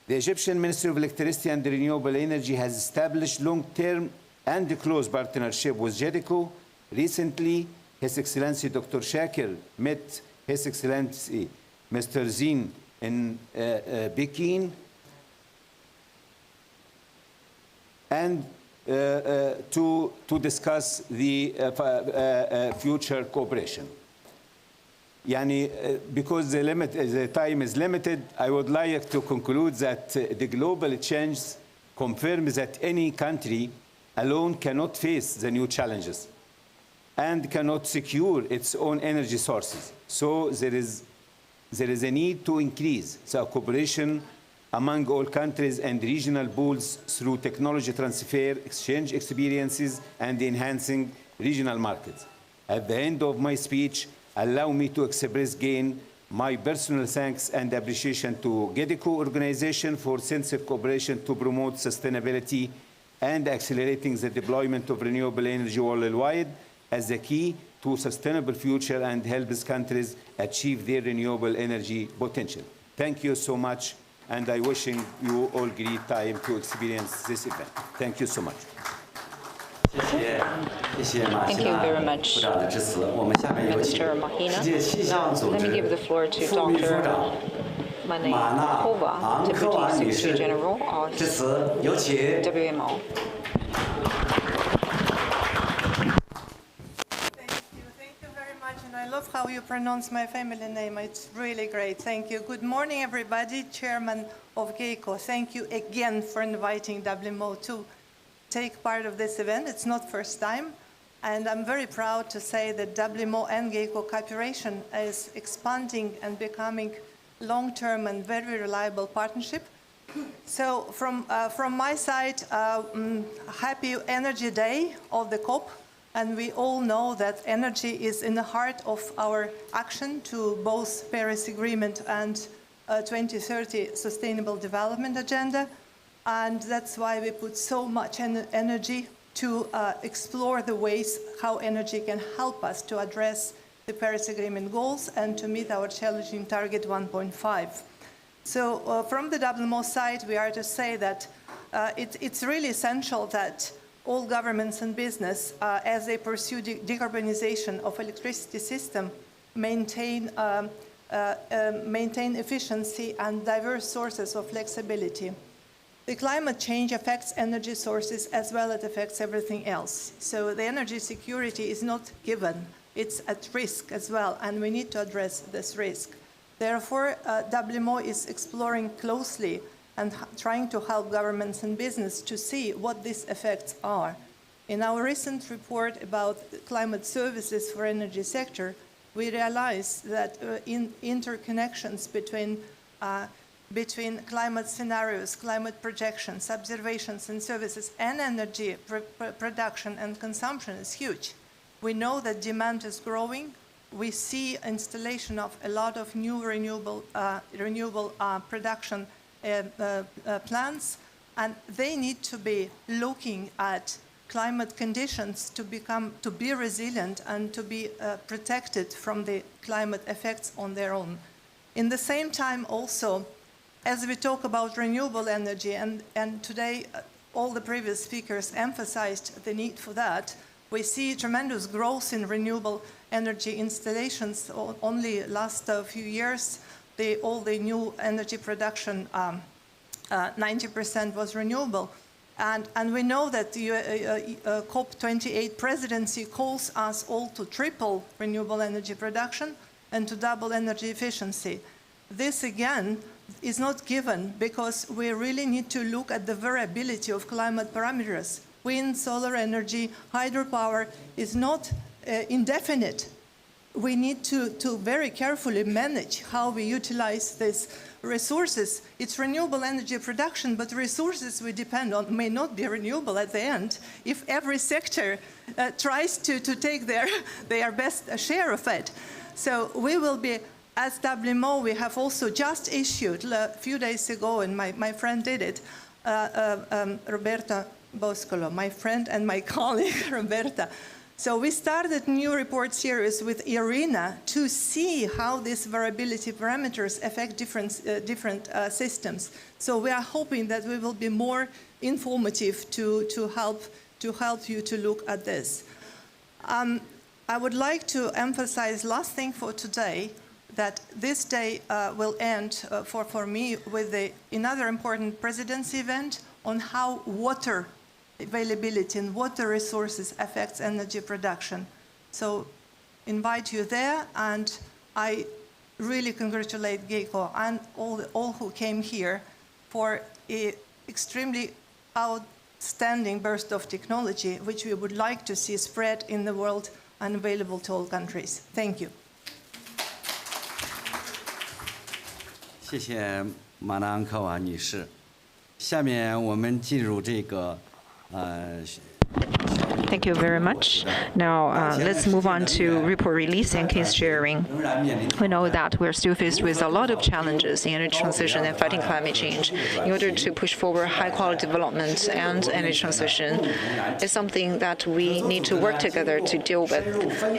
S8: The Egyptian Ministry of Electricity and Renewable Energy has established long-term and close partnership with GEIDCO. Recently, His Excellency Dr. Shakir met His Excellency Mr. Zine in Peking, and to discuss the future cooperation. Because the time is limited, I would like to conclude that the global change confirms that any country alone cannot face the new challenges and cannot secure its own energy sources. So there is a need to increase the cooperation among all countries and regional pools through technology transfer, exchange experiences, and enhancing regional markets. At the end of my speech, allow me to express again my personal thanks and appreciation to GEIDCO organization for sincere cooperation to promote sustainability and accelerating the deployment of renewable energy worldwide as the key to sustainable future and helps countries achieve their renewable energy potential. Thank you so much, and I wishing you all great time to experience this event. Thank you so much.
S1: Thank you very much, Minister Mahina. Now, let me give the floor to Dr. Manekova, Deputy Secretary General of WMO.
S9: Thank you very much, and I love how you pronounce my family name. It's really great. Thank you. Good morning, everybody. Chairman of GEIDCO, thank you again for inviting WMO to take part of this event. It's not first time, and I'm very proud to say that WMO and GEIDCO cooperation is expanding and becoming long-term and very reliable partnership. So from my side, happy Energy Day of the COP, and we all know that energy is in the heart of our action to both Paris Agreement and 2030 Sustainable Development Agenda. And that's why we put so much energy to explore the ways how energy can help us to address the Paris Agreement goals and to meet our challenging target 1.5. So from the WMO side, we are to say that it's really essential that all governments and business, as they pursue decarbonization of electricity system, maintain efficiency and diverse sources of flexibility. The climate change affects energy sources as well as it affects everything else. So the energy security is not given, it's at risk as well, and we need to address this risk. Therefore, WMO is exploring closely and trying to help governments and business to see what these effects are. In our recent report about climate services for energy sector, we realized that in interconnections between climate scenarios, climate projections, observations and services, and energy production and consumption is huge. We know that demand is growing. We see installation of a lot of new renewable production plants, and they need to be looking at climate conditions to be resilient and to be protected from the climate effects on their own. In the same time also, as we talk about renewable energy, and today all the previous speakers emphasized the need for that, we see tremendous growth in renewable energy installations. Only last few years, all the new energy production, 90% was renewable. And we know that the COP28 presidency calls us all to triple renewable energy production and to double energy efficiency. This, again, is not given because we really need to look at the variability of climate parameters. Wind, solar energy, hydropower is not indefinite. We need to very carefully manage how we utilize these resources. It's renewable energy production, but the resources we depend on may not be renewable at the end if every sector tries to take their best share of it. So we will be, as WMO, we have also just issued a few days ago, and my friend did it, Roberta Boscolo, my friend and my colleague, Roberta. So we started a new report series with IRENA to see how these variability parameters affect different systems. So we are hoping that we will be more informative to help you to look at this. I would like to emphasize last thing for today, that this day will end for me with another important presidency event on how water availability and water resources affects energy production. So invite you there, and I really congratulate GEIDCO and all who came here for an extremely outstanding burst of technology, which we would like to see spread in the world and available to all countries. Thank you.
S5: 谢谢马纳安科娃女士。下面我们进入这个
S1: Thank you very much. Now, let's move on to report release and case sharing. We know that we're still faced with a lot of challenges in energy transition and fighting climate change. In order to push forward high-quality development and energy transition, it's something that we need to work together to deal with.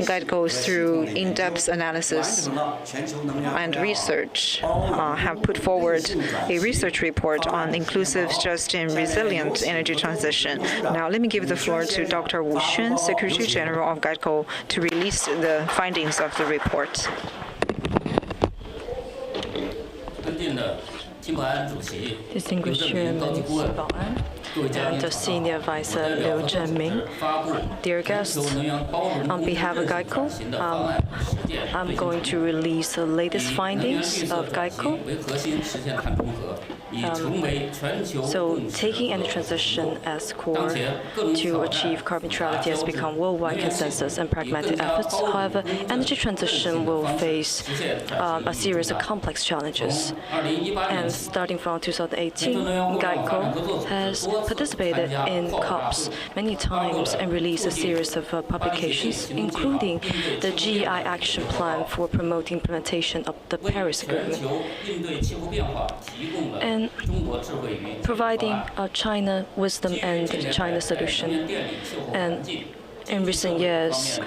S1: GEIDCO, through in-depth analysis and research, have put forward a research report on inclusive, just, and resilient energy transition. Now, let me give the floor to Dr. Wu Xun, Secretary General of GEIDCO, to release the findings of the report.
S3: Distinguished Chairman Baoan and the Senior Advisor Liu Zhenming, dear guests, on behalf of GEIDCO, I'm going to release the latest findings of GEIDCO. So taking energy transition as core to achieve carbon neutrality has become worldwide consensus and pragmatic efforts. However, energy transition will face a series of complex challenges. And starting from 2018, GEIDCO has participated in COPs many times and released a series of publications, including the GEI Action Plan for promoting implementation of the Paris Agreement, and providing China wisdom and China solution. And in recent years,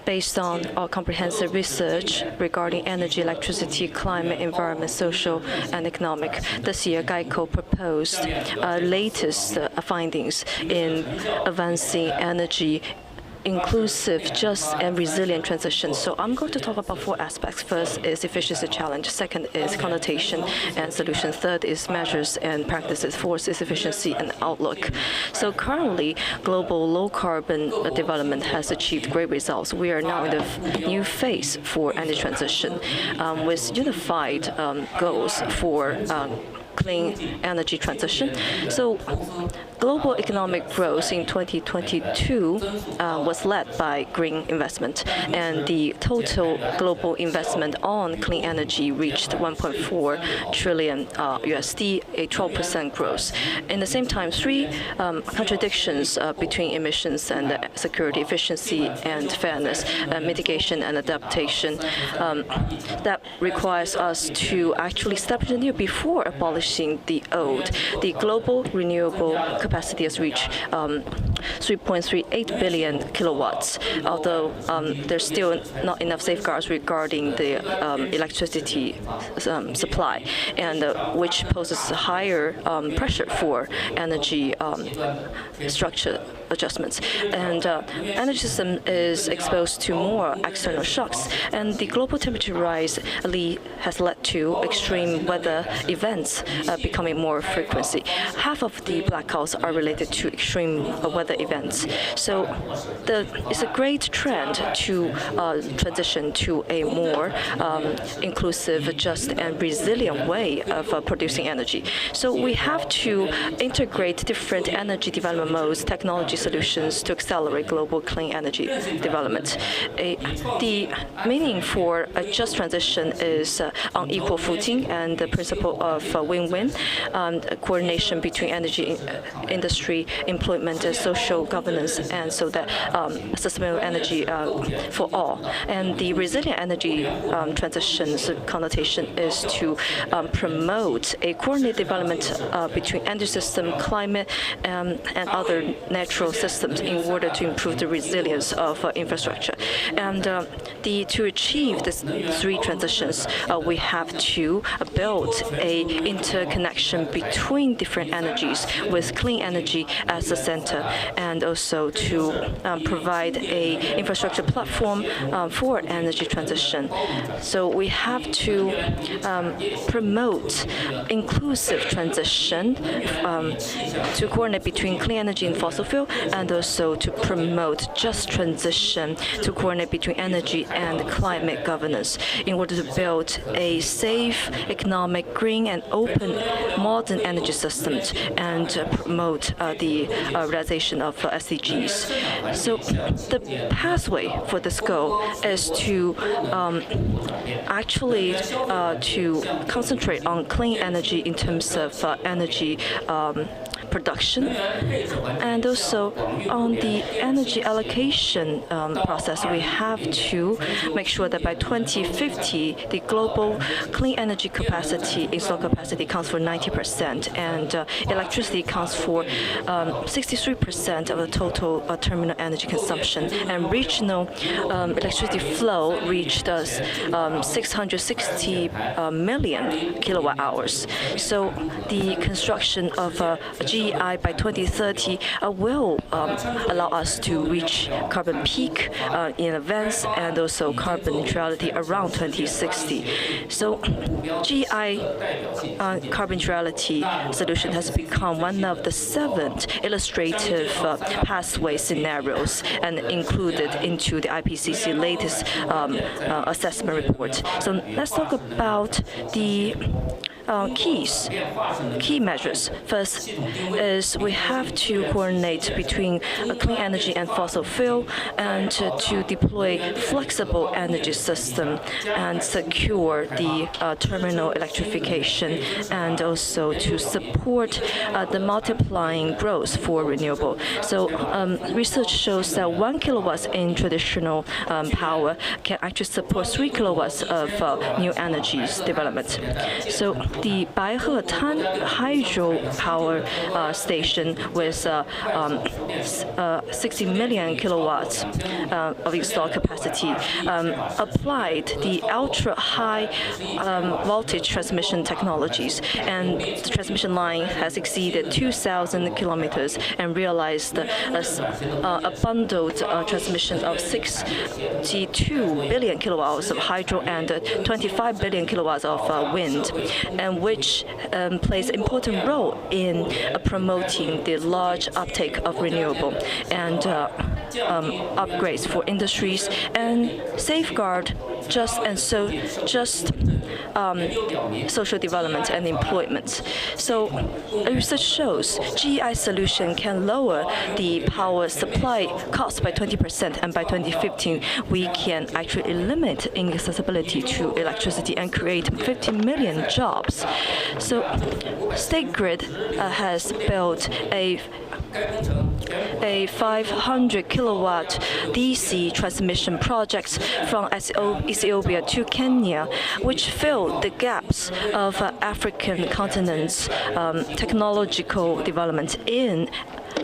S3: based on our comprehensive research regarding energy, electricity, climate, environment, social, and economic, this year GEIDCO proposed latest findings in advancing energy inclusive, just, and resilient transition. So I'm going to talk about 4 aspects. First is efficiency challenge. Second is connotation and solution. Third is measures and practices. Fourth is efficiency and outlook. So currently, global low-carbon development has achieved great results. We are now in the new phase for energy transition with unified goals for clean energy transition. So global economic growth in 2022 was led by green investment, and the total global investment on clean energy reached $1.4 trillion USD, a 12% growth. In the same time, 3 contradictions between emissions and security, efficiency and fairness, mitigation and adaptation, that requires us to actually establish anew before abolishing the old. The global renewable capacity has reached 3.38 billion kilowatts, although there's still not enough safeguards regarding the electricity supply, and which poses higher pressure for energy structure adjustments. And energy system is exposed to more external shocks, and the global temperature rise has led to extreme weather events becoming more frequency. Half of the blackouts are related to extreme weather other events. So it's a great trend to transition to a more inclusive, just, and resilient way of producing energy. So we have to integrate different energy development modes, technology solutions to accelerate global clean energy development. The meaning for a just transition is on equal footing and the principle of win-win, coordination between energy industry, employment, social governance, and so that sustainable energy for all. And the resilient energy transition's connotation is to promote a coordinated development between energy system, climate, and other natural systems in order to improve the resilience of infrastructure. And to achieve these three transitions, we have to build a interconnection between different energies with clean energy as the center, and also to provide a infrastructure platform for energy transition. So we have to promote inclusive transition to coordinate between clean energy and fossil fuel, and also to promote just transition to coordinate between energy and climate governance in order to build a safe, economic, green, and open modern energy systems and promote the realization of SDGs. So the pathway for this goal is to actually to concentrate on clean energy in terms of energy production, and also on the energy allocation process. We have to make sure that by 2050, the global clean energy capacity, installed capacity, counts for 90%, and electricity counts for 63% of the total terminal energy consumption, and regional electricity flow reached 660 million kilowatt hours. So the construction of GEI by 2030 will allow us to reach carbon peak in advance, and also carbon neutrality around 2060. So GEI carbon neutrality solution has become one of the 7 illustrative pathway scenarios and included into the IPCC latest assessment report. So let's talk about the key measures. First is we have to coordinate between clean energy and fossil fuel, and to deploy flexible energy system and secure the terminal electrification, and also to support the multiplying growth for renewable. So research shows that 1 kilowatt in traditional power can actually support 3 kilowatts of new energies development. So the Baoan hydropower station with 60 million kilowatts of installed capacity applied the ultra-high voltage transmission technologies, and the transmission line has exceeded 2,000 kilometers and realized a bundled transmission of 62 billion kilowatts of hydro and 25 billion kilowatts of wind, and which plays an important role in promoting the large uptake of renewable and upgrades for industries, and safeguard just social development and employment. So research shows GEI solution can lower the power supply cost by 20%, and by 2015 we can actually eliminate inaccessibility to electricity and create 50 million jobs. So State Grid has built a 500 kilowatt DC transmission project from Ethiopia to Kenya, which fill the gaps of African continent's technological development in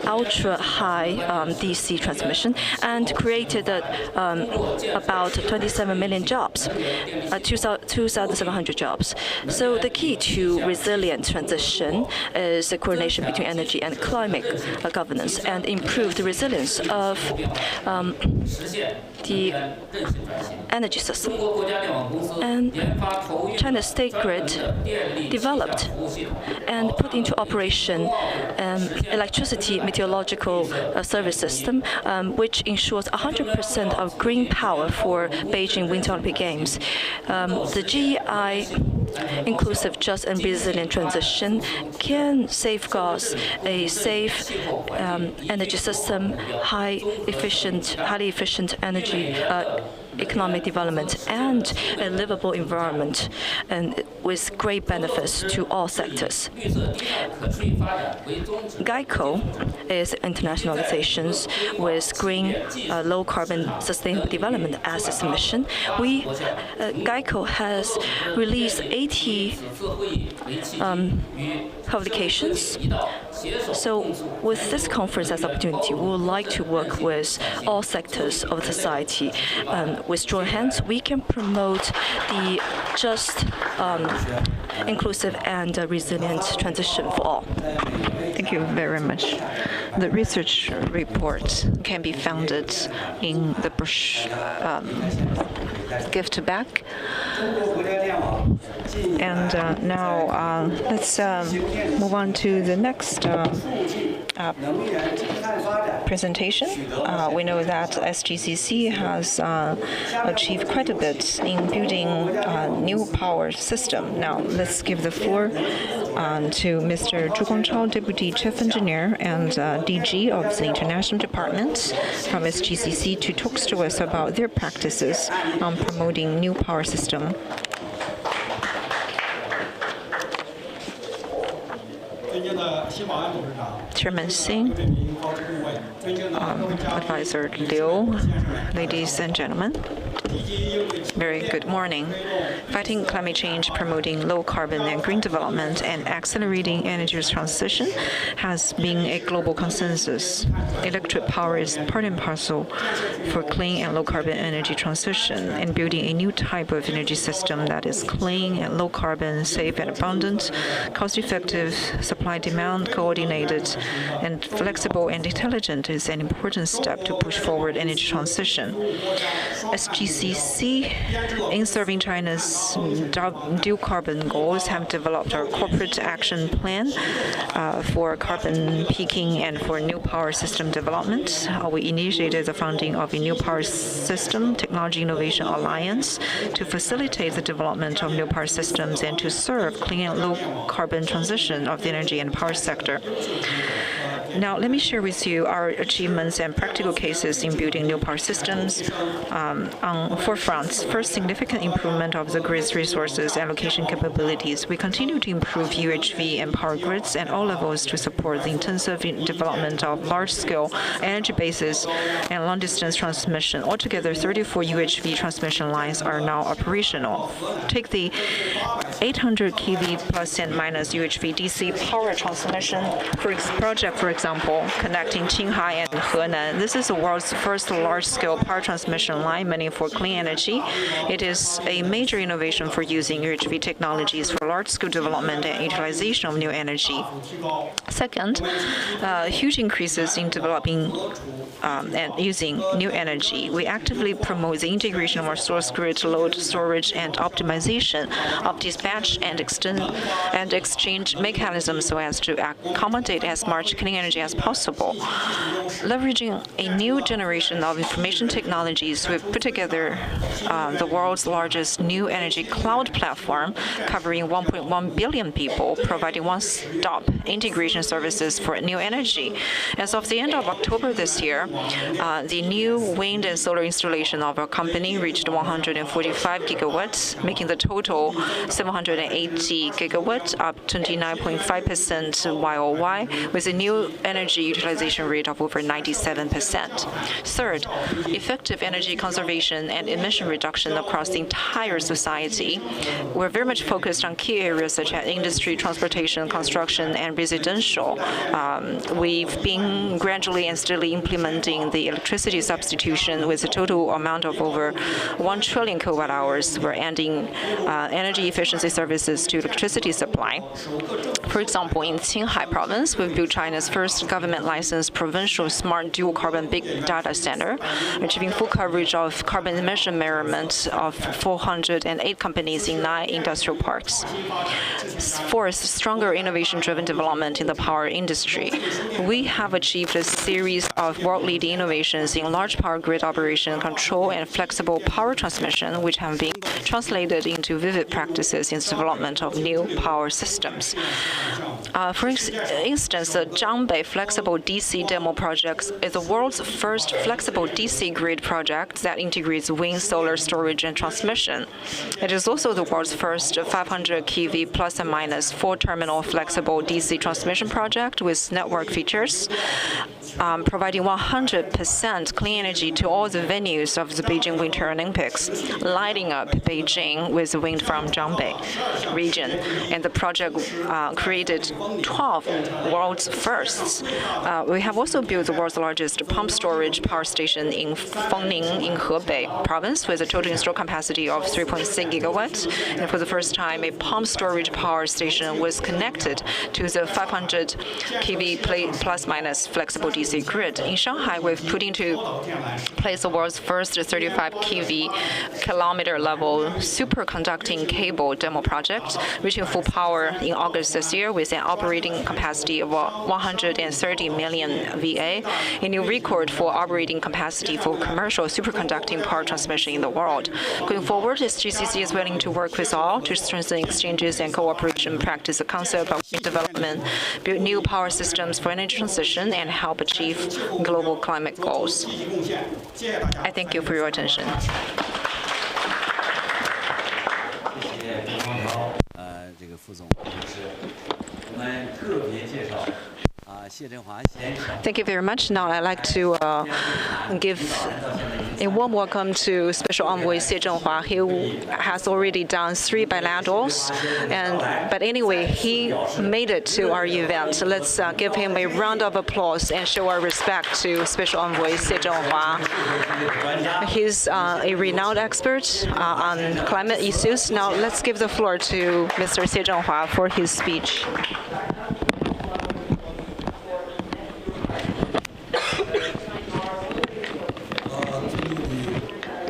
S3: ultra-high DC transmission, and created about 27 million jobs, 2,700 jobs. So the key to resilient transition is the coordination between energy and climate governance, and improve the resilience of the energy system. And China's State Grid developed and put into operation electricity mitigation meteorological service system, which ensures 100% of green power for Beijing Winter Olympic Games. The GEI inclusive, just, and resilient transition can safeguard a safe energy system, highly efficient energy economic development, and a livable environment, and with great benefits to all sectors. GEIDCO is international organization with green, low-carbon, sustainable development as its mission. GEIDCO has released 80 publications. So with this conference as opportunity, we would like to work with all sectors of society. With joint hands, we can promote the just, inclusive, and resilient transition for all.
S1: Thank you very much. The research report can be found in the gift bag. And now let's move on to the next presentation. We know that SGCC has achieved quite a bit in building a new power system. Now let's give the floor to Mr. Zhu Gongchao, Deputy Chief Engineer and DG of the International Department from SGCC, to talk to us about their practices on promoting new power system. Chairman Xing, Advisor Liu, ladies and gentlemen, very good morning. Fighting climate change, promoting low carbon and green development, and accelerating energy transition has been a global consensus. Electric power is part and parcel for clean and low carbon energy transition and building a new type of energy system that is clean and low carbon, safe and abundant, cost-effective, supply-demand coordinated, and flexible and intelligent is an important step to push forward energy transition. SGCC, in serving China's dual carbon goals, have developed our corporate action plan for carbon peaking and for new power system development. We initiated the founding of a new power system technology innovation alliance to facilitate the development of new power systems and to serve clean and low carbon transition of the energy and power sector. Now, let me share with you our achievements and practical cases in building new power systems on four fronts. First, significant improvement of the grid's resources allocation capabilities. We continue to improve UHV and power grids at all levels to support the intensive development of large-scale energy bases and long-distance transmission. Altogether, 34 UHV transmission lines are now operational. Take the 800 kV plus and minus UHV DC power transmission project, for example, connecting Qinghai and Henan. This is the world's first large-scale power transmission line meant for clean energy. It is a major innovation for using UHV technologies for large-scale development and utilization of new energy. Second, huge increases in developing and using new energy. We actively promote the integration of our source grid, load storage, and optimization of dispatch and exchange mechanisms so as to accommodate as much clean energy as possible. Leveraging a new generation of information technologies, we've put together the world's largest new energy cloud platform covering 1.1 billion people, providing one-stop integration services for new energy. As of the end of October this year, the new wind and solar installation of our company reached 145 gigawatts, making the total 780 gigawatts, up 29.5% YOY, with a new energy utilization rate of over 97%. Third, effective energy conservation and emission reduction across the entire society. We're very much focused on key areas such as industry, transportation, construction, and residential. We've been gradually and steadily implementing ending the electricity substitution with a total amount of over 1 trillion kilowatt hours. We're ending energy efficiency services to electricity supply. For example, in Qinghai province, we've built China's first government-licensed provincial smart dual-carbon big data center, achieving full coverage of carbon emission measurement of 408 companies in 9 industrial parks. Fourth, stronger innovation-driven development in the power industry. We have achieved a series of world-leading innovations in large power grid operation control and flexible power transmission, which have been translated into vivid practices in the development of new power systems. For instance, the Zhangbei Flexible DC Demo Project is the world's first flexible DC grid project that integrates wind, solar storage, and transmission. It is also the world's first 500 kV plus and minus 4-terminal flexible DC transmission project with network features, providing 100% clean energy to all the venues of the Beijing Winter Olympics, lighting up Beijing with wind from Zhangbei region. And the project created 12 world's firsts. We have also built the world's largest pump storage power station in Fengning in Hebei province with a total installed capacity of 3.6 gigawatts. And for the first time, a pump storage power station was connected to the 500 kV plus minus flexible DC grid. In Shanghai, we've put into place the world's first 35 kV kilometer level superconducting cable demo project, reaching full power in August this year with an operating capacity of 130 million VA, a new record for operating capacity for commercial superconducting power transmission in the world. Going forward, SGCC is willing to work with all to strengthen exchanges and cooperation, practice the concept of development, build new power systems for energy transition, and help achieve global climate goals. I thank you for your attention. Thank you very much. Now I'd like to give a warm welcome to Special Envoy Xie Zhenhua. He has already done 3 bilaterals, but anyway, he made it to our event. So let's give him a round of applause and show our respect to Special Envoy Xie Zhenhua. He's a renowned expert on climate issues. Now let's give the floor to Mr. Xie Zhenhua for his speech.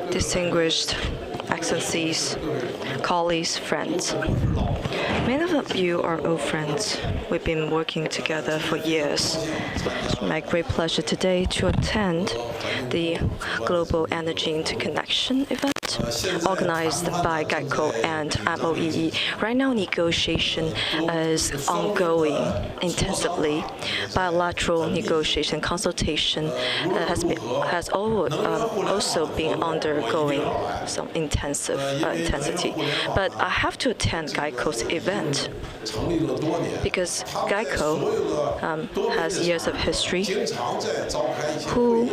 S1: Distinguished Excellencies, colleagues, friends. Many of you are old friends. We've been working together for years. It's my great pleasure today to attend the Global Energy Interconnection event organized by GEIDCO and MOEE. Right now, negotiation is ongoing intensively. Bilateral negotiation consultation has also been undergoing some intensity. But I have to attend GEIDCO's event because GEIDCO has years of history who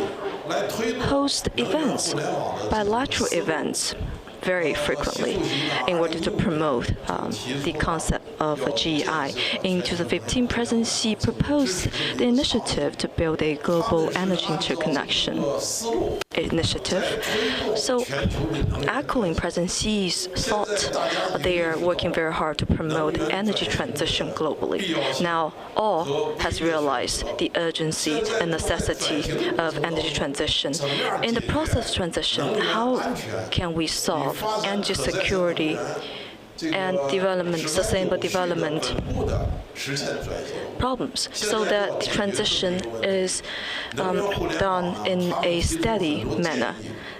S1: host events, bilateral events, very frequently in order to promote the concept of GEI. In 2015, President Xi proposed the initiative to build a global energy interconnection initiative. So, echoing President Xi's thought, they are working very hard to promote energy transition globally. Now, all has realized the urgency and necessity of energy transition. In the process of transition, how can we solve energy security and development, sustainable development problems, so that the transition is done in a steady manner?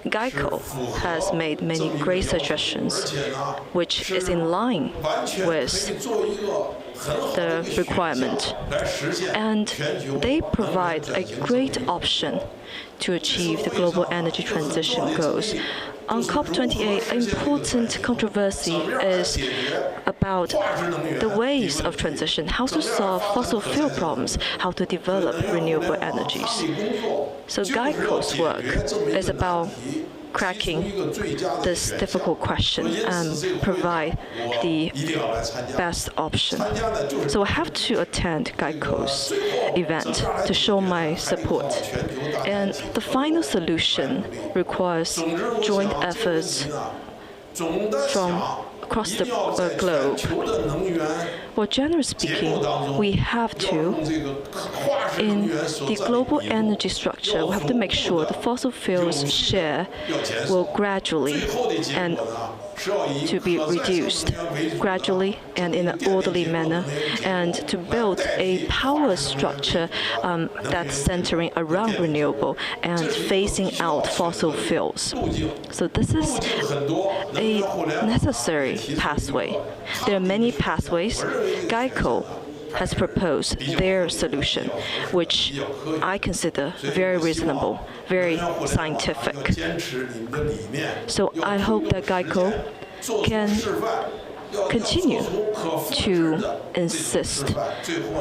S1: GEIDCO has made many great suggestions, which is in line with the requirement, and they provide a great option to achieve the global energy transition goals. On COP28, an important controversy is about the ways of transition, how to solve fossil fuel problems, how to develop renewable energies. So GEIDCO's work is about
S3: cracking this difficult question and provide the best option. So I have to attend GEIDCO's event to show my support. And the final solution requires joint efforts from across the globe. Well, generally speaking, we have to, in the global energy structure, we have to make sure the fossil fuels share will gradually and to be reduced gradually and in an orderly manner, and to build a power structure that's centering around renewable and phasing out fossil fuels. So this is a necessary pathway. There are many pathways. GEIDCO has proposed their solution, which I consider very reasonable, very scientific. So I hope that GEIDCO can continue to insist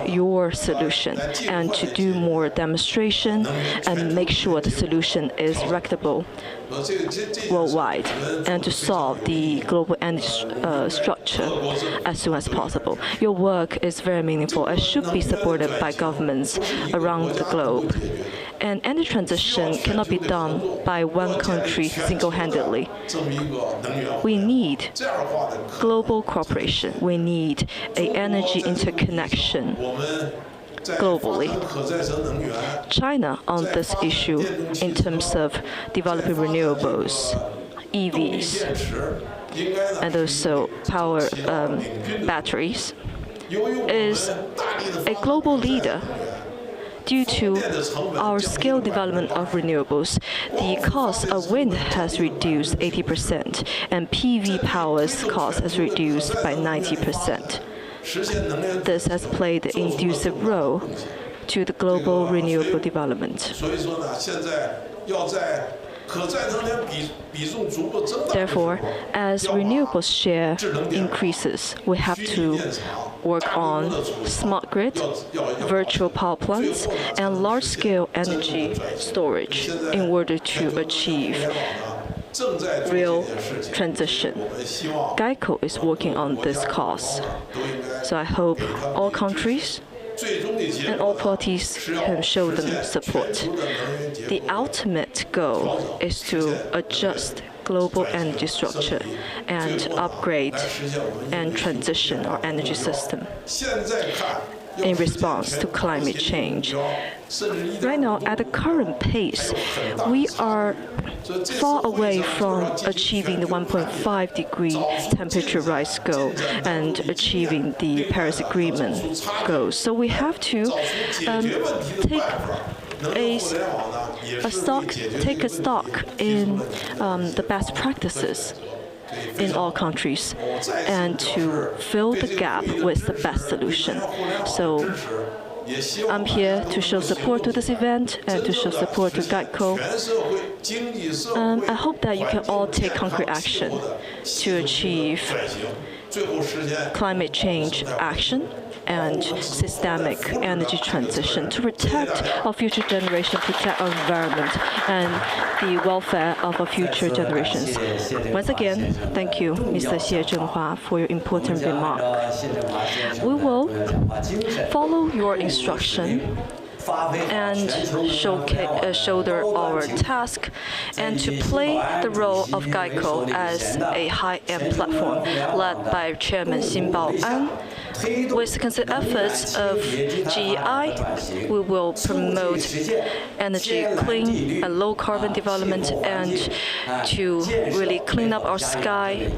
S3: your solution and to do more demonstration and make sure the solution is rectable worldwide and to solve the global energy structure as soon as possible. Your work is very meaningful and should be supported by governments around the globe. And energy transition cannot be done by one country single-handedly. We need global cooperation. We need an energy interconnection globally. China on this issue in terms of developing renewables, EVs, and also power batteries, is a global leader. Due to our scale development of renewables, the cost of wind has reduced 80%, and PV power's cost has reduced by 90%. This has played an inducive role to the global renewable development. Therefore, as renewables share increases, we have to work on smart grid, virtual power plants, and large-scale energy storage in order to achieve real transition. GEIDCO is working on this cause. So I hope all countries and all parties can show them support. The ultimate goal is to adjust global energy structure and upgrade and transition our energy system in response to climate change. Right now, at the current pace, we are far away from achieving the 1.5 degree temperature rise goal and achieving the Paris Agreement goals. So we have to take a stock in the best practices in all countries and to fill the gap with the best solution. So I'm here to show support to this event and to show support to GEIDCO. I hope that you can all take concrete action to achieve climate change action and systemic energy transition to protect our future generation, protect our environment, and the welfare of our future generations. Once again, thank you, Mr. Xie Zhenhua, for your important remark. We will follow your instruction and shoulder our task and to play the role of GEIDCO as a high-end platform led by Chairman Baoan. With concerted efforts of GEI, we will promote energy clean and low-carbon development and to really clean up our sky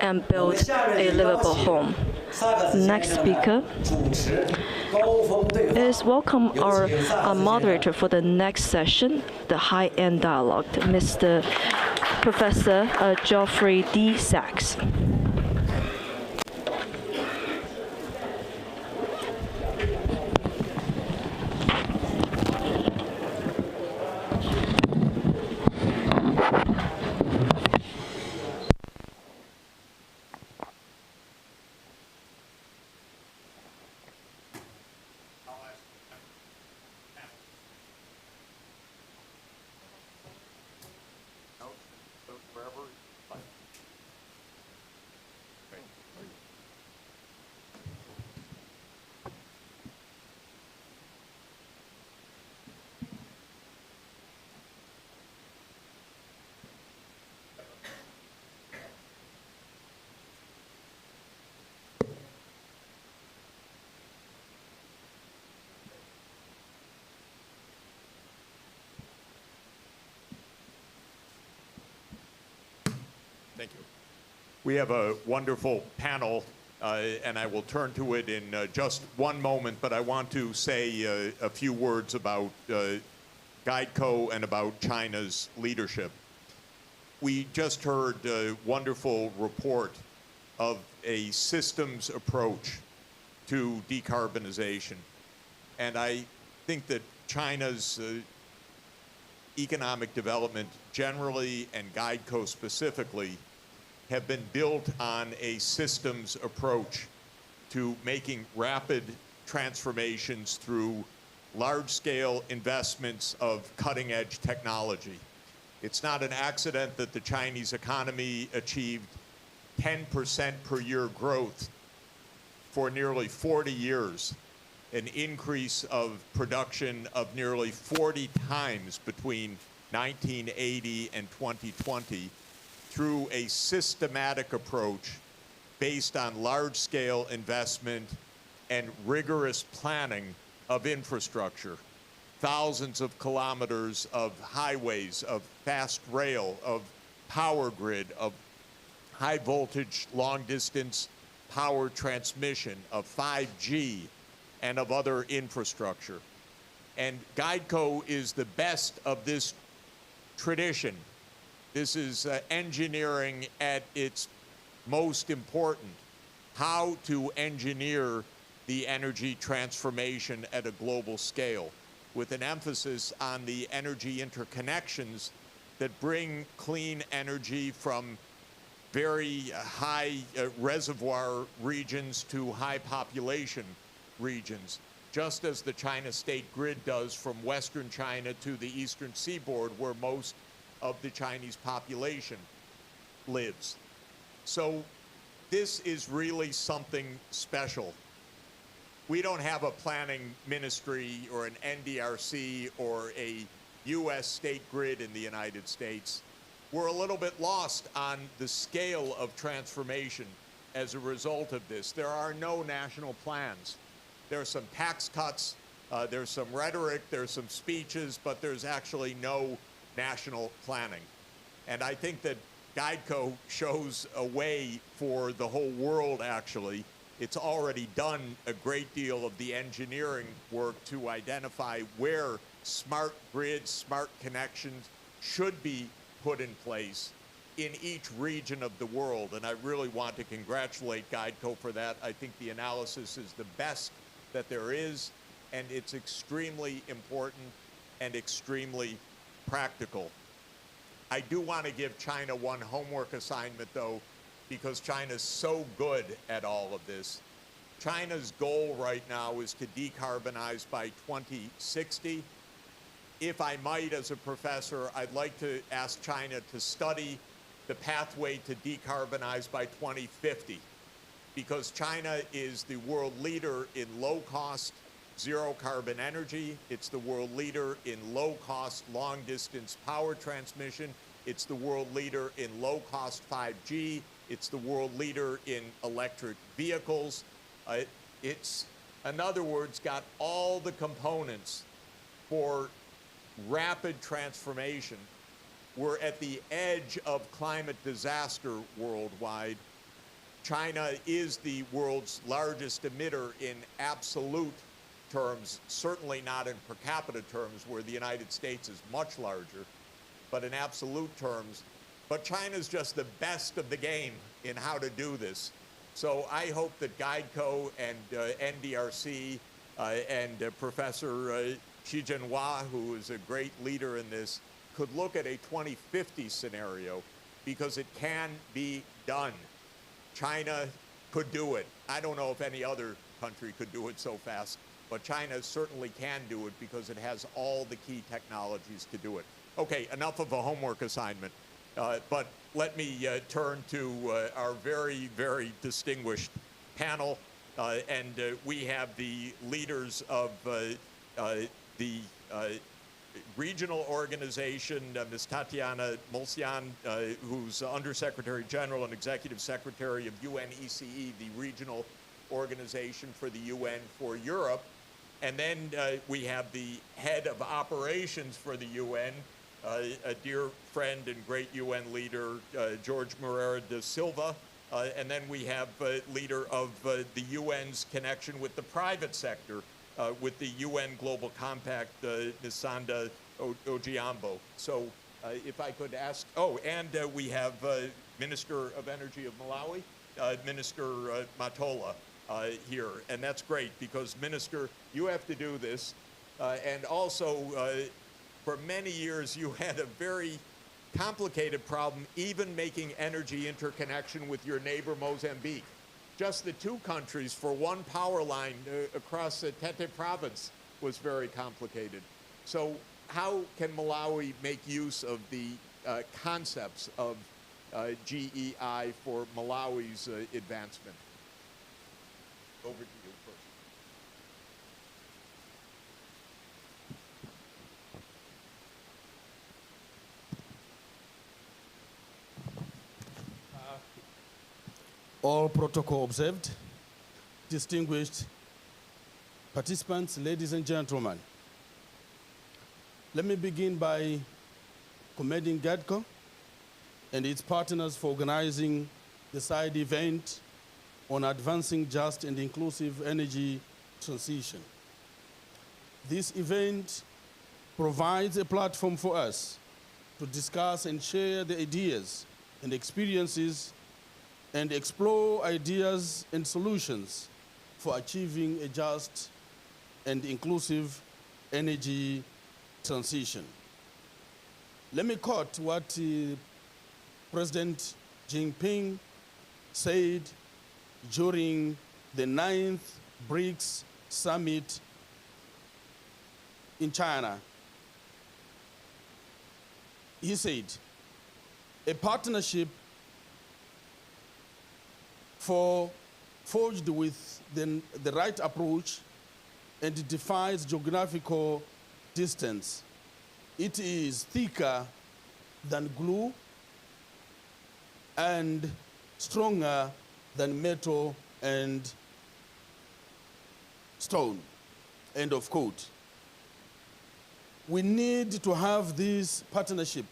S3: and build a livable home. Next speaker is welcome our moderator for the next session, the high-end dialogue, Mr. Professor Geoffrey D. Sachs.
S10: Thank you. We have a wonderful panel, and I will turn to it in just one moment, but I want to say a few words about GEIDCO and about China's leadership. We just heard a wonderful report of a systems approach to decarbonization. And I think that China's economic development generally and GEIDCO specifically have been built on a systems approach to making rapid transformations through large-scale investments of cutting-edge technology. It's not an accident that the Chinese economy achieved 10% per year growth for nearly 40 years, an increase of production of nearly 40 times between 1980 and 2020 through a systematic approach based on large-scale investment and rigorous planning of infrastructure. Thousands of kilometers of highways, of fast rail, of power grid, of high voltage, long distance power transmission, of 5G, and of other infrastructure. And GEIDCO is the best of this tradition. This is engineering at its most important, how to engineer the energy transformation at a global scale, with an emphasis on the energy interconnections that bring clean energy from very high reservoir regions to high population regions, just as the China state grid does from Western China to the Eastern Seaboard, where most of the Chinese population lives. So this is really something special. We don't have a planning ministry or an NDRC or a US state grid in the United States. We're a little bit lost on the scale of transformation as a result of this. There are no national plans. There are some tax cuts, there's some rhetoric, there's some speeches, but there's actually no national planning. And I think that GEIDCO shows a way for the whole world, actually. It's already done a great deal of the engineering work to identify where smart grids, smart connections should be put in place in each region of the world. And I really want to congratulate GEIDCO for that. I think the analysis is the best that there is, and it's extremely important and extremely practical. I do want to give China one homework assignment, though, because China's so good at all of this. China's goal right now is to decarbonize by 2060. If I might, as a professor, I'd like to ask China to study the pathway to decarbonize by 2050, because China is the world leader in low-cost, zero-carbon energy. It's the world leader in low-cost, long-distance power transmission. It's the world leader in low-cost 5G. It's the world leader in electric vehicles. It's, in other words, got all the components for rapid transformation. We're at the edge of climate disaster worldwide. China is the world's largest emitter in absolute terms, certainly not in per capita terms, where the United States is much larger, but in absolute terms. But China's just the best of the game in how to do this. So I hope that GEIDCO and NDRC and Professor Zhenhua, who is a great leader in this, could look at a 2050 scenario, because it can be done. China could do it. I don't know if any other country could do it so fast, but China certainly can do it because it has all the key technologies to do it. Okay, enough of a homework assignment, but let me turn to our very, very distinguished panel, and we have the leaders of the regional organization, Ms. Tatiana Molcian, who's Undersecretary General and Executive Secretary of UNECE, the regional organization for the UN for Europe. And then we have the head of operations for the UN, a dear friend and great UN leader, George Moreira da Silva, and then we have leader of the UN's connection with the private sector, with the UN Global Compact, Nisanda Ojiambo. So if I could ask, and we have Minister of Energy of Malawi, Minister Matola here, and that's great because Minister, you have to do this, and also for many years you had a very complicated problem even making energy interconnection with your neighbor Mozambique. Just the two countries for one power line across the Tete province was very complicated. So how can Malawi make use of the concepts of GEI for Malawi's advancement? Over to you first.
S11: All protocol observed, distinguished participants, ladies and gentlemen. Let me begin by commending GEIDCO and its partners for organizing the side event on advancing just and inclusive energy transition. This event provides a platform for us to discuss and share the ideas and experiences and explore ideas and solutions for achieving a just and inclusive energy transition. Let me quote what President Jinping said during the 9th BRICS summit in China. He said, a partnership forged with the right approach and defies geographical distance. It is thicker than glue and stronger than metal and stone. End of quote. We need to have this partnership.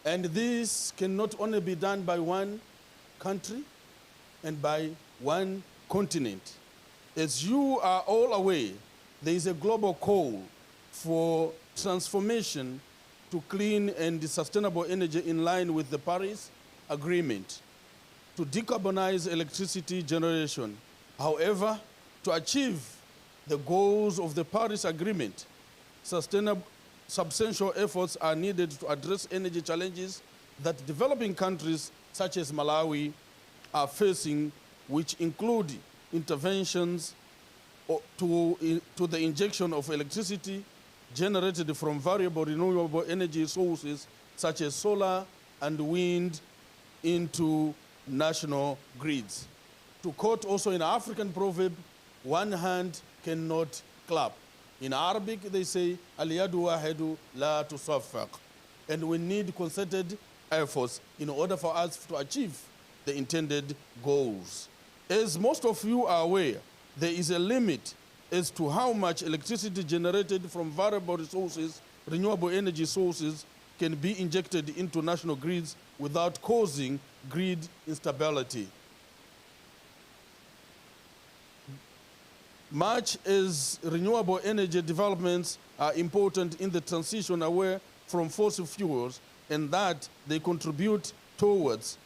S11: And this can not only be done by one country and by one continent. As you are all aware, there is a global call for transformation to clean and sustainable energy in line with the Paris Agreement to decarbonize electricity generation. However, to achieve the goals of the Paris Agreement, substantial efforts are needed to address energy challenges that developing countries such as Malawi are facing, which include interventions to the injection of electricity generated from variable renewable energy sources such as solar and wind into national grids. To quote also an African proverb, one hand cannot clap. In Arabic, they say, Al-yadu wahidu la tusaffaq. And we need concerted efforts in order for us to achieve the intended goals. As most of you are aware, there is a limit as to how much electricity generated from variable resources, renewable energy sources, can be injected into national grids without causing grid instability. Much as renewable energy developments are important in the transition away from fossil fuels, and that they contribute towards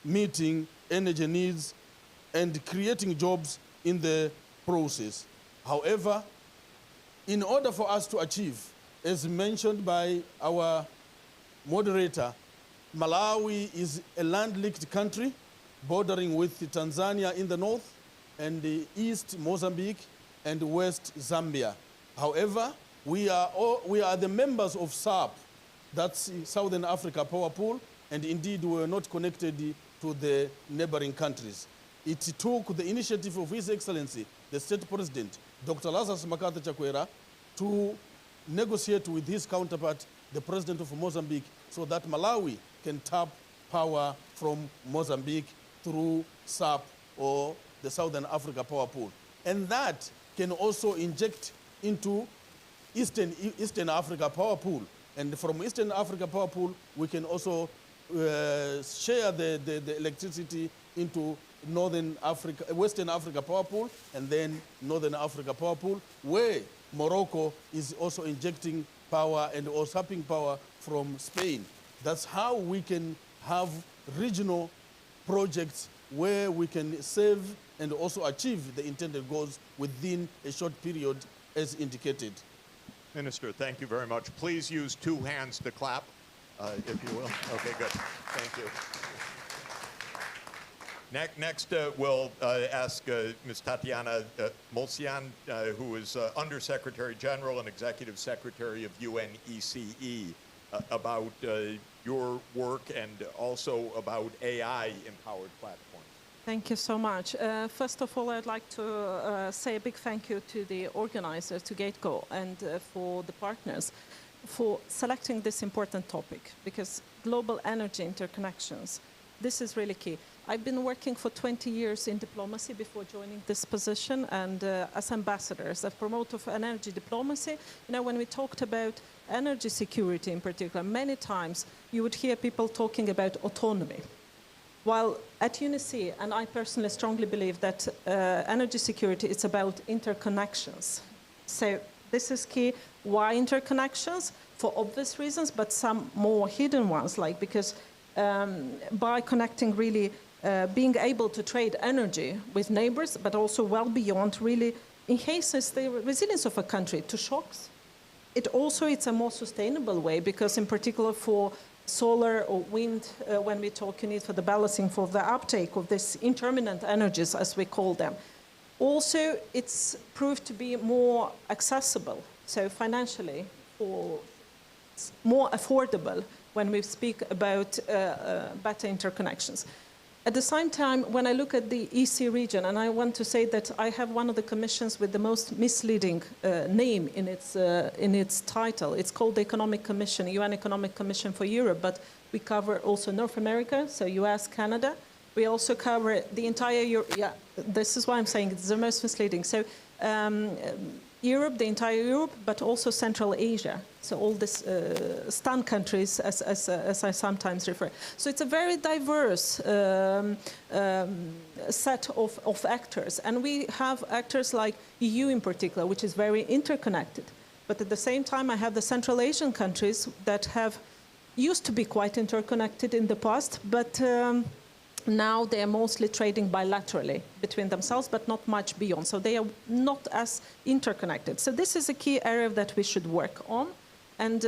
S11: meeting energy needs and creating jobs in the process. However, in order for us to achieve, as mentioned by our moderator, Malawi is a land-linked country bordering with Tanzania in the north and the east Mozambique and west Zambia. However, we are the members of SAP, that's Southern Africa Power Pool, and indeed we are not connected to the neighboring countries. It took the initiative of His Excellency, the State President, Dr. Lazarus Makata Chakwera, to negotiate with his counterpart, the President of Mozambique, so that Malawi can tap power from Mozambique through SAP or the Southern Africa Power Pool. And that can also inject into Eastern Africa Power Pool And from Eastern Africa Power Pool, we can also share the electricity into Northern Africa, Western Africa Power Pool, and then Northern Africa Power Pool, where Morocco is also injecting power and or sapping power from Spain. That's how we can have regional projects where we can save and also achieve the intended goals within a short period as indicated.
S10: Minister, thank you very much. Please use 2 hands to clap, if you will. Okay, good. Thank you. Next, we'll ask Ms. Tatiana Molcian, who is Undersecretary General and Executive Secretary of UNECE, about your work and also about AI-empowered platforms.
S12: Thank you so much. First of all, I'd like to say a big thank you to the organizers, to GEIDCO, and for the partners for selecting this important topic, because global energy interconnections, this is really key. I've been working for 20 years in diplomacy before joining this position, and as ambassador, as a promoter of energy diplomacy. You know, when we talked about energy security in particular, many times you would hear people talking about autonomy. While at UNESCWA, and I personally strongly believe that energy security is about interconnections. So this is key. Why interconnections? For obvious reasons, but some more hidden ones, like because by connecting really being able to trade energy with neighbors, but also well beyond, really enhances the resilience of a country to shocks. It's a more sustainable way, because in particular for solar or wind, when we talk, you need for the balancing, for the uptake of these intermittent energies, as we call them. Also, it's proved to be more accessible, so financially, or more affordable when we speak about better interconnections. At the same time, when I look at the EC region, and I want to say that I have one of the commissions with the most misleading name in its title. It's called the Economic Commission, UN Economic Commission for Europe, but we cover also North America, so US, Canada. We also cover the entire Europe. Yeah, this is why I'm saying it's the most misleading. So Europe, the entire Europe, but also Central Asia. So all these STAN countries, as I sometimes refer. So it's a very diverse set of actors. And we have actors like EU in particular, which is very interconnected. But at the same time, I have the Central Asian countries that have used to be quite interconnected in the past, but now they are mostly trading bilaterally between themselves, but not much beyond. So they are not as interconnected. So this is a key area that we should work on. And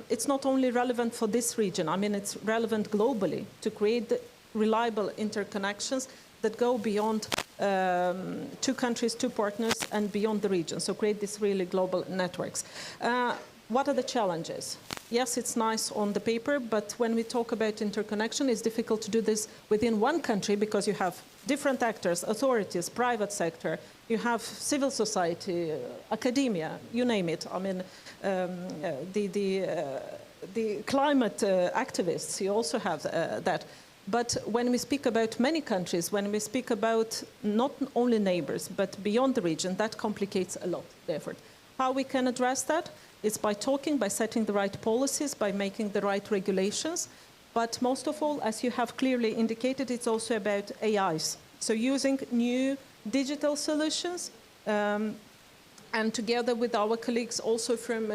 S12: it's not only relevant for this region. I mean, it's relevant globally to create reliable interconnections that go beyond 2 countries, 2 partners, and beyond the region. So create these really global networks. What are the challenges? Yes, it's nice on the paper, but when we talk about interconnection, it's difficult to do this within one country, because you have different actors, authorities, private sector, you have civil society, academia, you name it. I mean, the climate activists, you also have that. But when we speak about many countries, when we speak about not only neighbors, but beyond the region, that complicates a lot the effort. How we can address that? It's by talking, by setting the right policies, by making the right regulations. But most of all, as you have clearly indicated, it's also about AIs. So using new digital solutions, and together with our colleagues also from,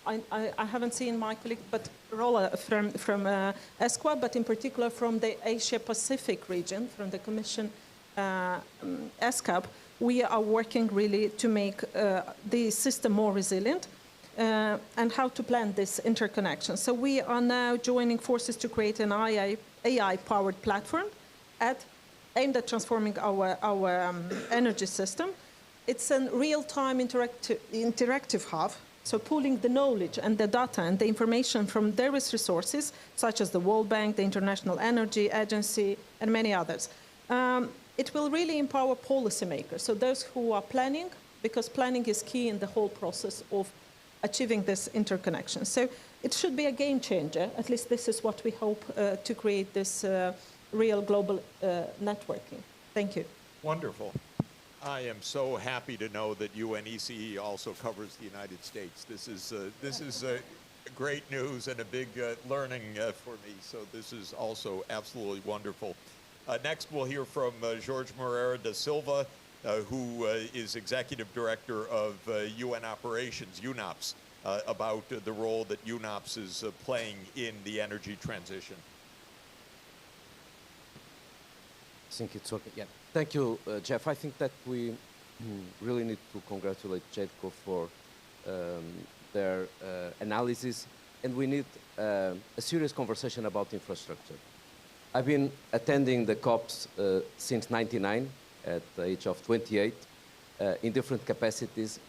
S12: I haven't seen my colleague, but Rola from UNESCWA, but in particular from the Asia-Pacific region, from the Commission UNESCAP, we are working really to make the system more resilient. And how to plan this interconnection. So we are now joining forces to create an AI-powered platform aimed at transforming our energy system. It's a real-time interactive hub, so pooling the knowledge and the data and the information from various resources, such as the World Bank, the International Energy Agency, and many others. It will really empower policymakers, so those who are planning, because planning is key in the whole process of achieving this interconnection. So it should be a game changer. At least this is what we hope to create this real global networking. Thank you.
S10: Wonderful. I am so happy to know that UNECE also covers the United States. This is great news and a big learning for me. So this is also absolutely wonderful. Next, we'll hear from Jorge Moreira da Silva, who is Executive Director of UN Operations, UNOPS, about the role that UNOPS is playing in the energy transition.
S13: I think it's okay. Yeah. Thank you, Jeff. I think that we really need to congratulate GEIDCO for their analysis, and we need a serious conversation about infrastructure. I've been attending the COPs since '99 at the age of 28 in different capacities,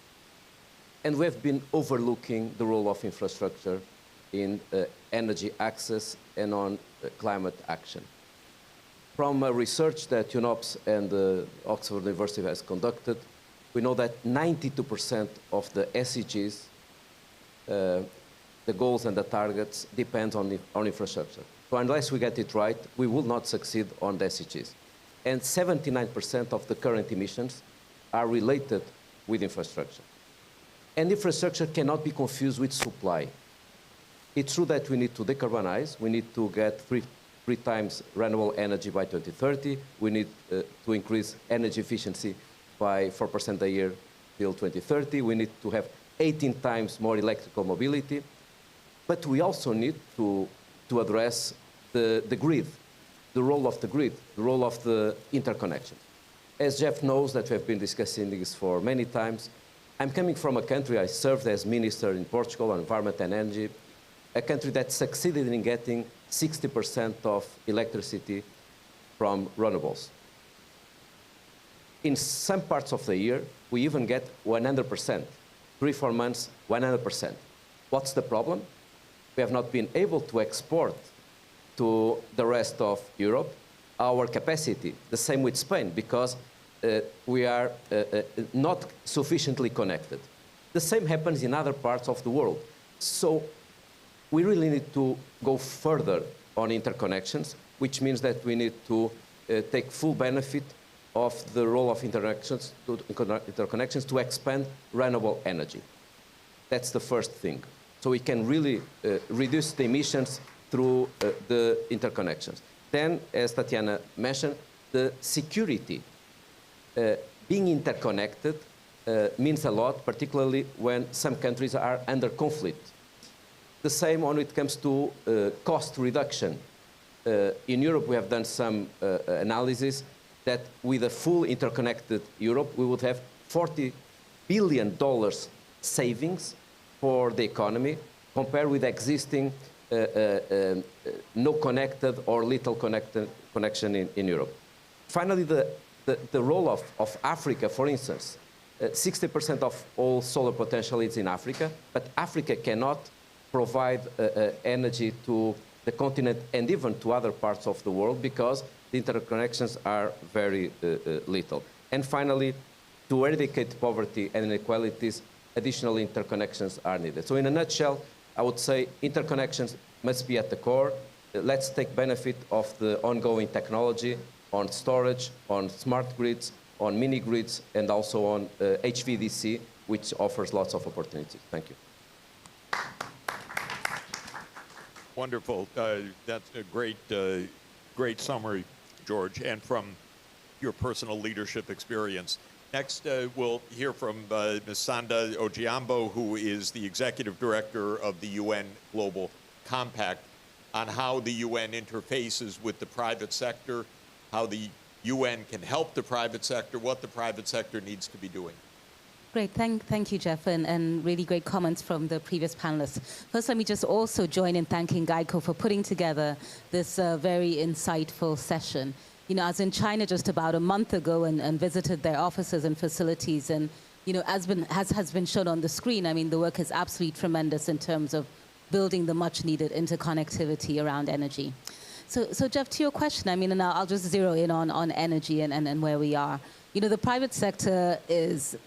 S13: and we've been overlooking the role of infrastructure in energy access and on climate action. From research that UNOPS and Oxford University has conducted, we know that 92% of the SDGs, the goals and the targets, depend on infrastructure. So unless we get it right, we will not succeed on the SDGs. And 79% of the current emissions are related with infrastructure. And infrastructure cannot be confused with supply. It's true that we need to decarbonize. We need to get three times renewable energy by 2030. We need to increase energy efficiency by 4% a year till 2030. We need to have 18 times more electrical mobility. But we also need to address the grid, the role of the grid, the role of the interconnection. As Jeff knows, that we have been discussing this for many times, I'm coming from a country, I served as minister in Portugal on environment and energy, a country that succeeded in getting 60% of electricity from renewables. In some parts of the year, we even get 100%. 3-4 months, 100%. What's the problem? We have not been able to export to the rest of Europe our capacity. The same with Spain, because we are not sufficiently connected. The same happens in other parts of the world. So we really need to go further on interconnections, which means that we need to take full benefit of the role of interconnections to expand renewable energy. That's the first thing. So we can really reduce the emissions through the interconnections. Then, as Tatiana mentioned, the security. Being interconnected means a lot, particularly when some countries are under conflict. The same when it comes to cost reduction. In Europe, we have done some analysis that with a full interconnected Europe, we would have $40 billion savings for the economy compared with existing no connected or little connection in Europe. Finally, the role of Africa, for instance. 60% of all solar potential is in Africa, but Africa cannot provide energy to the continent and even to other parts of the world because the interconnections are very little. And finally, to eradicate poverty and inequalities, additional interconnections are needed. So in a nutshell, I would say interconnections must be at the core. Let's take benefit of the ongoing technology on storage, on smart grids, on mini grids, and also on HVDC, which offers lots of opportunities. Thank you.
S10: Wonderful. That's a great summary, George, and from your personal leadership experience. Next, we'll hear from Ms. Sanda Ojiambo, who is the Executive Director of the UN Global Compact, on how the UN interfaces with the private sector, how the UN can help the private sector, what the private sector needs to be doing.
S14: Great, thank you, Jeff, and really great comments from the previous panelists. First, let me just also join in thanking GEIDCO for putting together this very insightful session. You know, I was in China just about a month ago and visited their offices and facilities, and you know, as has been shown on the screen, I mean, the work is absolutely tremendous in terms of building the much-needed interconnectivity around energy. So Jeff, to your question, I mean, and I'll just zero in on energy and where we are. You know, the private sector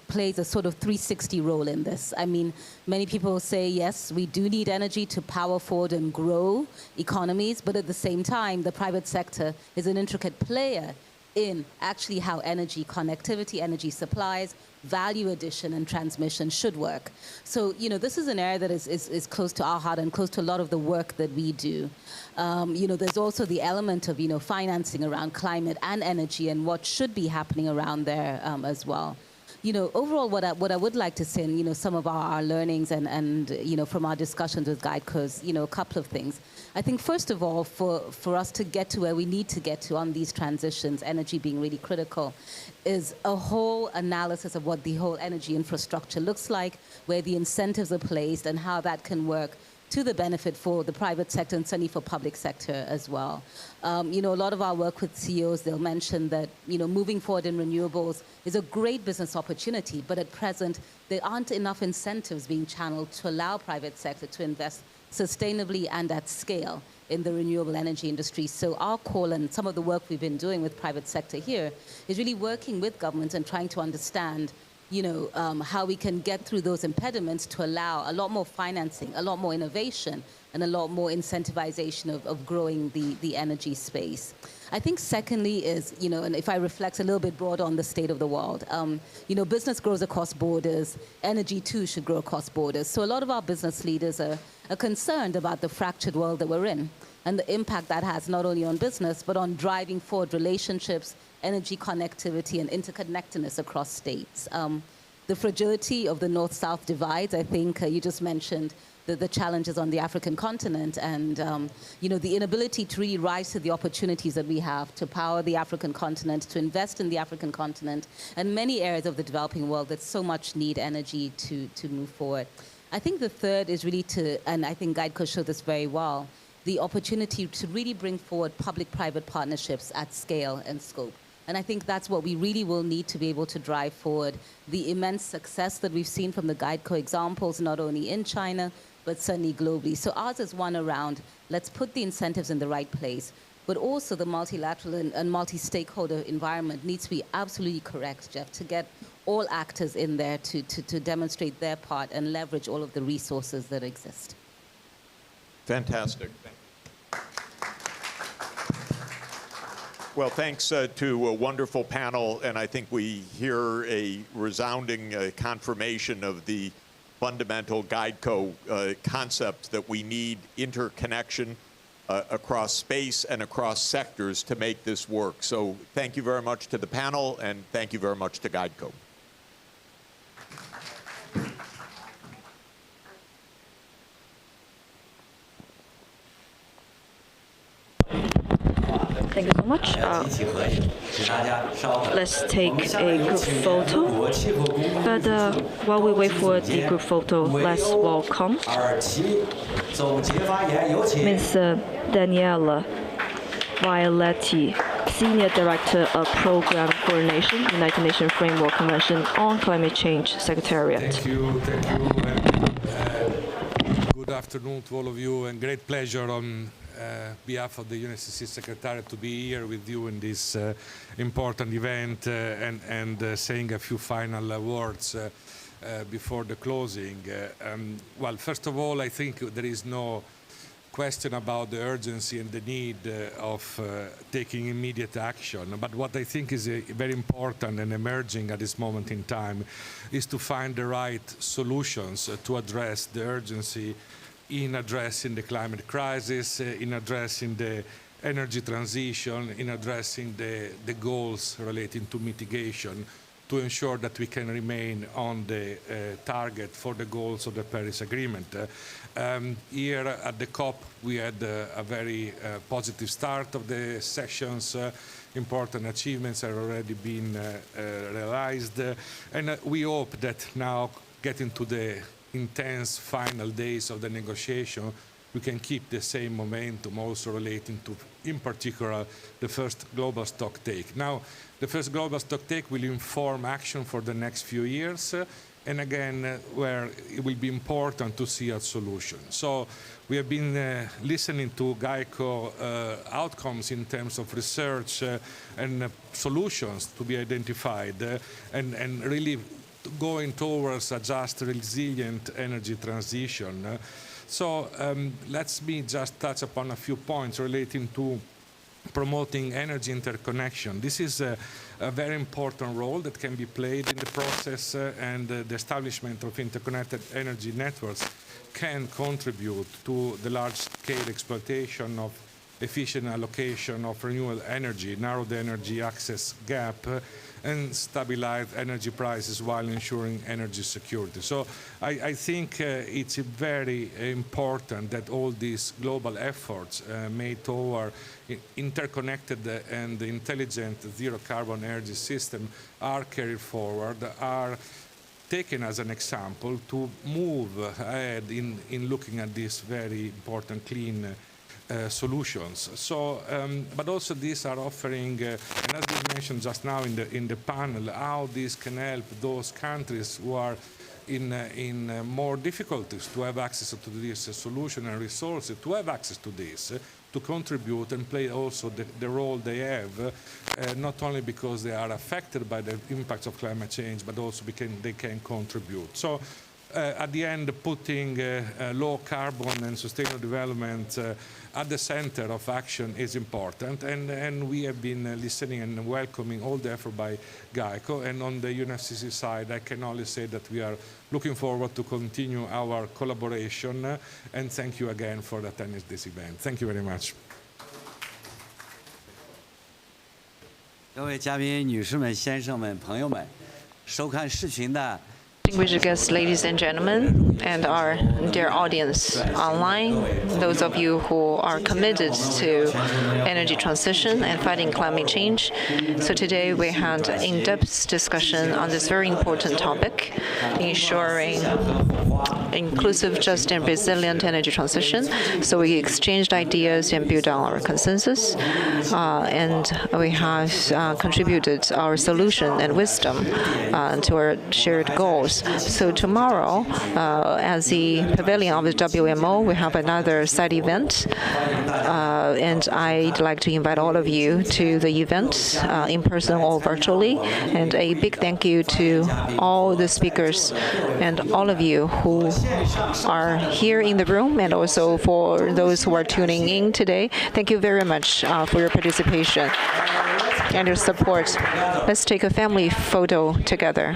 S14: plays a sort of 360 role in this. I mean, many people say, yes, we do need energy to power forward and grow economies, but at the same time, the private sector is an intricate player in actually how energy connectivity, energy supplies, value addition and transmission should work. So, this is an area that is close to our heart and close to a lot of the work that we do. There's also the element of, financing around climate and energy and what should be happening around there as well. Overall, what I would like to say, and, some of our learnings and from our discussions with GEIDCO is, a couple of things. I think, first of all, for us to get to where we need to get to on these transitions, energy being really critical, is a whole analysis of what the whole energy infrastructure looks like, where the incentives are placed, and how that can work to the benefit for the private sector and certainly for public sector as well. A lot of our work with CEOs, they'll mention that, moving forward in renewables is a great business opportunity, but at present, there aren't enough incentives being channeled to allow private sector to invest sustainably and at scale in the renewable energy industry. So our call and some of the work we've been doing with private sector here is really working with governments and trying to understand how we can get through those impediments to allow a lot more financing, a lot more innovation, and a lot more incentivization of growing the energy space. I think secondly is, and if I reflect a little bit broader on the state of the world, business grows across borders, energy too should grow across borders. So a lot of our business leaders are concerned about the fractured world that we're in and the impact that has not only on business, but on driving forward relationships, energy connectivity, and interconnectedness across states. The fragility of the North-South divides, I think you just mentioned the challenges on the African continent and the inability to really rise to the opportunities that we have to power the African continent, to invest in the African continent, and many areas of the developing world that so much need energy to move forward. I think the third is really and I think GEIDCO showed this very well, the opportunity to really bring forward public-private partnerships at scale and scope. And I think that's what we really will need to be able to drive forward the immense success that we've seen from the GEIDCO examples, not only in China, but certainly globally. So ours is one around, let's put the incentives in the right place, but also the multilateral and multi-stakeholder environment needs to be absolutely correct, Jeff, to get all actors in there to demonstrate their part and leverage all of the resources that exist.
S10: Fantastic. Well, thanks to a wonderful panel, and I think we hear a resounding confirmation of the fundamental GEIDCO concept that we need interconnection across space and across sectors to make this work. So thank you very much to the panel, and thank you very much to GEIDCO.
S3: Thank you so much. Let's take a group photo. But while we wait for the group photo, let's welcome Ms. Daniele Violetti, Senior Director of Program Coordination, United Nations Framework Convention on Climate Change Secretariat.
S15: Thank you. Good afternoon to all of you, and great pleasure on behalf of the UNSCC Secretariat to be here with you in this important event and saying a few final words before the closing. Well, first of all, I think there is no question about the urgency and the need of taking immediate action. But what I think is very important and emerging at this moment in time is to find the right solutions to address the urgency in addressing the climate crisis, in addressing the energy transition, in addressing the goals relating to mitigation, to ensure that we can remain on the target for the goals of the Paris Agreement. Here at the COP, we had a very positive start of the sessions. Important achievements have already been realized. And we hope that now, getting to the intense final days of the negotiation, we can keep the same momentum also relating to, in particular, the first global stocktake. Now, the first global stocktake will inform action for the next few years, and again, where it will be important to see a solution. So we have been listening to GEICO outcomes in terms of research and solutions to be identified, and really going towards a just, resilient energy transition. So let me just touch upon a few points relating to promoting energy interconnection. This is a very important role that can be played in the process, and the establishment of interconnected energy networks can contribute to the large-scale exploitation of efficient allocation of renewable energy, narrow the energy access gap, and stabilize energy prices while ensuring energy security. So I think it's very important that all these global efforts made toward interconnected and intelligent zero-carbon energy system are carried forward, are taken as an example to move ahead in looking at these very important clean solutions. So, but also these are offering, and as we mentioned just now in the panel, how these can help those countries who are in more difficulties to have access to this solution and resources, to have access to this, to contribute and play also the role they have, not only because they are affected by the impacts of climate change, but also because they can contribute. So at the end, putting low carbon and sustainable development at the center of action is important, and we have been listening and welcoming all the effort by GEICO. And on the UNFCCC side, I can only say that we are looking forward to continue our collaboration, and thank you again for attending this event. Thank you very much.
S5: 各位嘉宾、女士们、先生们、朋友们，收看视频的。
S1: Distinguished guests, ladies and gentlemen, and our dear audience online, those of you who are committed to energy transition and fighting climate change. So today we had an in-depth discussion on this very important topic, ensuring inclusive, just, and resilient energy transition. So we exchanged ideas and built on our consensus, and we have contributed our solution and wisdom to our shared goals. So tomorrow, at the Pavilion of the WMO, we have another side event, and I'd like to invite all of you to the event, in person or virtually. And a big thank you to all the speakers and all of you who are here in the room, and also for those who are tuning in today. Thank you very much for your participation and your support. Let's take a family photo together.